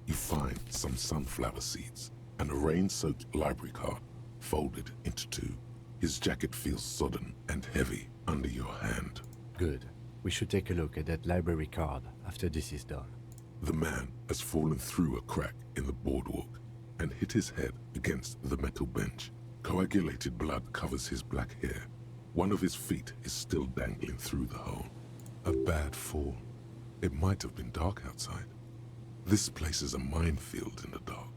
You find some sunflower seeds and a rain-soaked library card folded into two. His jacket feels sodden and heavy under your hand. Good. We should take a look at that library card after this is done. The man has fallen through a crack in the boardwalk and hit his head against the metal bench. Coagulated blood covers his black hair. One of his feet is still dangling through the hole. A bad fall. It might have been dark outside. This place is a minefield in the dark.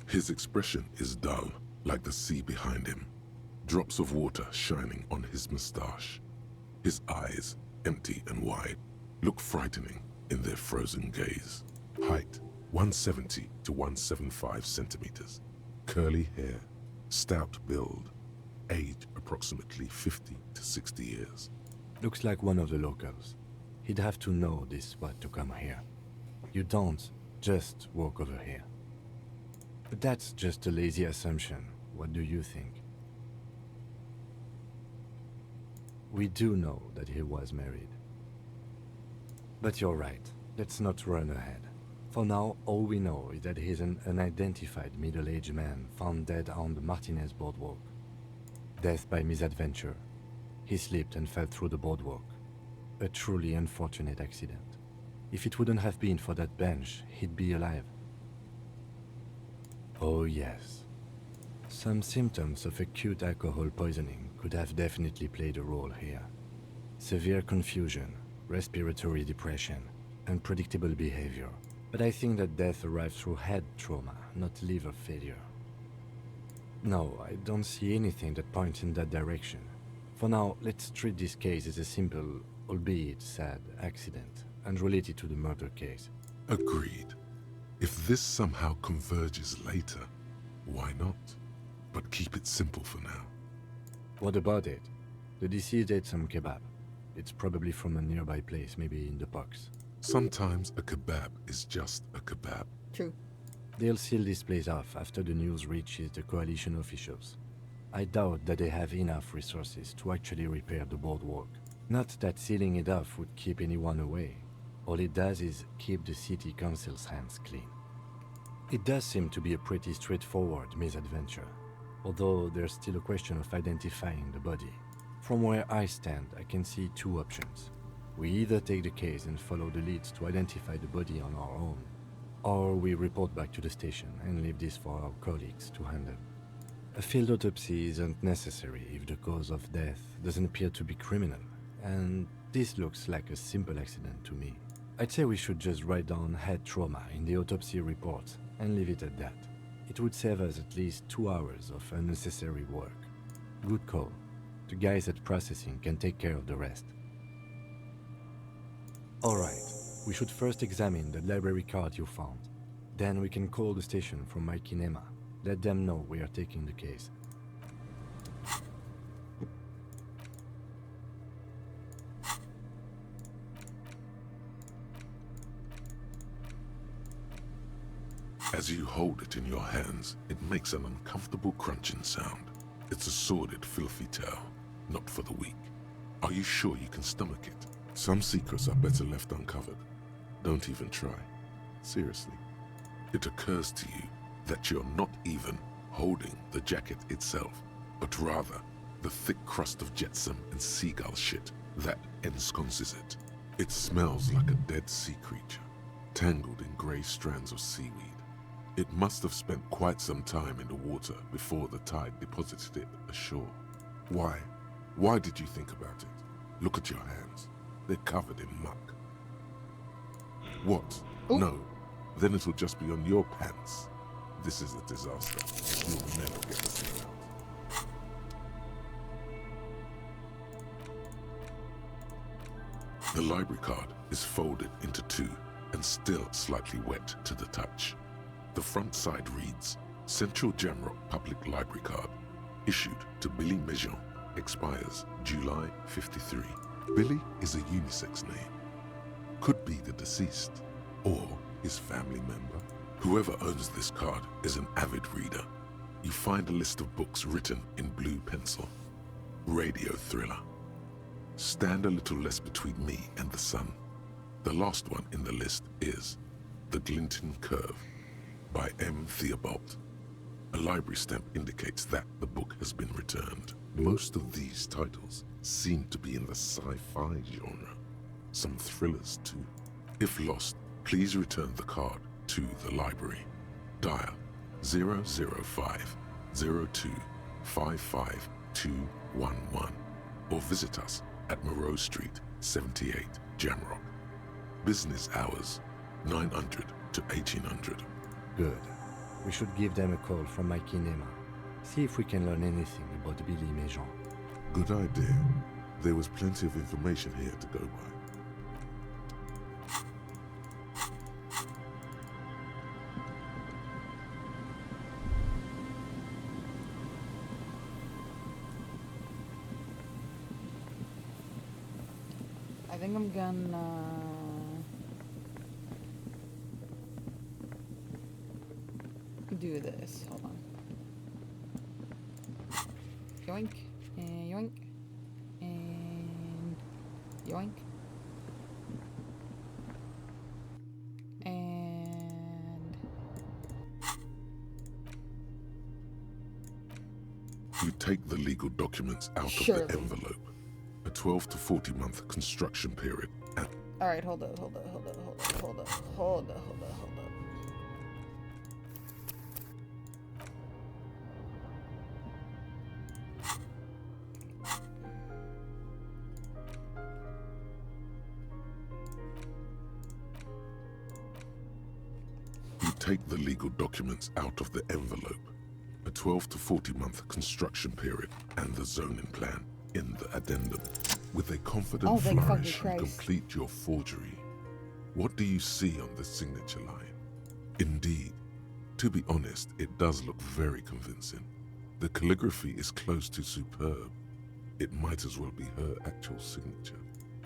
His expression is dull, like the sea behind him. Drops of water shining on his mustache. His eyes, empty and wide, look frightening in their frozen gaze. Height, 170 to 175 centimeters. Curly hair, stout build. Age, approximately 50 to 60 years. Looks like one of the locals. He'd have to know this spot to come here. You don't just walk over here. But that's just a lazy assumption. What do you think? We do know that he was married. But you're right. Let's not run ahead. For now, all we know is that he's an unidentified middle-aged man found dead on the Martinez boardwalk. Death by misadventure. He slipped and fell through the boardwalk. A truly unfortunate accident. If it wouldn't have been for that bench, he'd be alive. Oh yes. Some symptoms of acute alcohol poisoning could have definitely played a role here. Severe confusion, respiratory depression, unpredictable behavior. But I think that death arrived through head trauma, not liver failure. No, I don't see anything that points in that direction. For now, let's treat this case as a simple, albeit sad, accident, unrelated to the murder case. Agreed. If this somehow converges later, why not? But keep it simple for now. What about it? The deceased ate some kebab. It's probably from a nearby place, maybe in the box. Sometimes a kebab is just a kebab. True. They'll seal this place off after the news reaches the coalition officials. I doubt that they have enough resources to actually repair the boardwalk. Not that sealing it off would keep anyone away. All it does is keep the city council's hands clean. It does seem to be a pretty straightforward misadventure, although there's still a question of identifying the body. From where I stand, I can see two options. We either take the case and follow the leads to identify the body on our own, or we report back to the station and leave this for our colleagues to handle. A field autopsy isn't necessary if the cause of death doesn't appear to be criminal, and this looks like a simple accident to me. I'd say we should just write down head trauma in the autopsy report and leave it at that. It would save us at least 2 hours of unnecessary work. Good call. The guys at processing can take care of the rest. Alright, we should first examine the library card you found. Then we can call the station from Mike and Emma. Let them know we are taking the case. As you hold it in your hands, it makes an uncomfortable crunching sound. It's a sordid, filthy tale, not for the weak. Are you sure you can stomach it? Some secrets are better left uncovered. Don't even try. Seriously. It occurs to you that you're not even holding the jacket itself, but rather the thick crust of jetsam and seagull shit that ensconces it. It smells like a dead sea creature, tangled in grey strands of seaweed. It must have spent quite some time in the water before the tide deposited it ashore. Why? Why did you think about it? Look at your hands. They're covered in muck. What? Ooh. No. Then it'll just be on your pants. This is a disaster. You'll never get the thing out. The library card is folded into two and still slightly wet to the touch. The front side reads, Central Jamrock Public Library Card, issued to Billy Mejean, expires July 53. Billy is a unisex name. Could be the deceased, or his family member. Whoever owns this card is an avid reader. you find a list of books written in blue pencil. Radio thriller. Stand a little less between me and the sun. The last one in the list is The Glinting Curve by M. Theobald. A library stamp indicates that the book has been returned. Most of these titles seem to be in the sci-fi genre. Some thrillers too. If lost, please return the card to the library. Dial 005 02 55211 or visit us at Moreau Street, 78, Jamrock. Business hours, 900 to 1800. Good. We should give them a call from my kinema. See if we can learn anything about Billy Méjean. Good idea. There was plenty of information here to go by. I think I'm gonna do this. Hold on. Yoink, and yoink, and yoink, and You take the legal documents out Surely. of the envelope. A 12 to 40 month construction period. And all right. Hold up. You take the legal documents out of the envelope. A 12 to 40 month construction period and the zoning plan in the addendum. With a confident flourish, you complete your forgery. What do you see on the signature line? Indeed, to be honest, it does look very convincing. The calligraphy is close to superb. It might as well be her actual signature.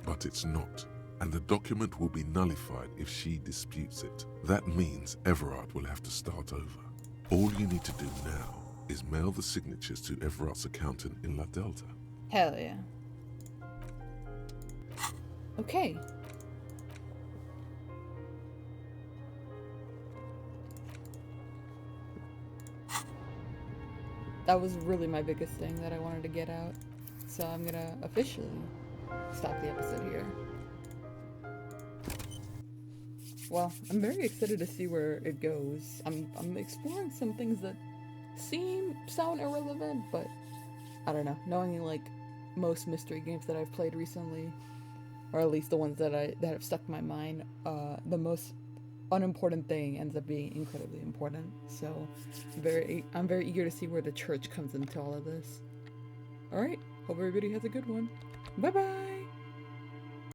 But it's not, and the document will be nullified if she disputes it. That means Everard will have to start over. All you need to do now is mail the signatures to Everard's accountant in La Delta. Hell yeah. Okay. That was really my biggest thing that I wanted to get out. So I'm gonna officially stop the episode here. Well, I'm very excited to see where it goes. I'm exploring some things that sound irrelevant, but I don't know. Knowing like most mystery games that I've played recently, or at least the ones that have stuck in my mind, the most unimportant thing ends up being incredibly important. So I'm very eager to see where the church comes into all of this. All right, hope everybody has a good one. Bye bye.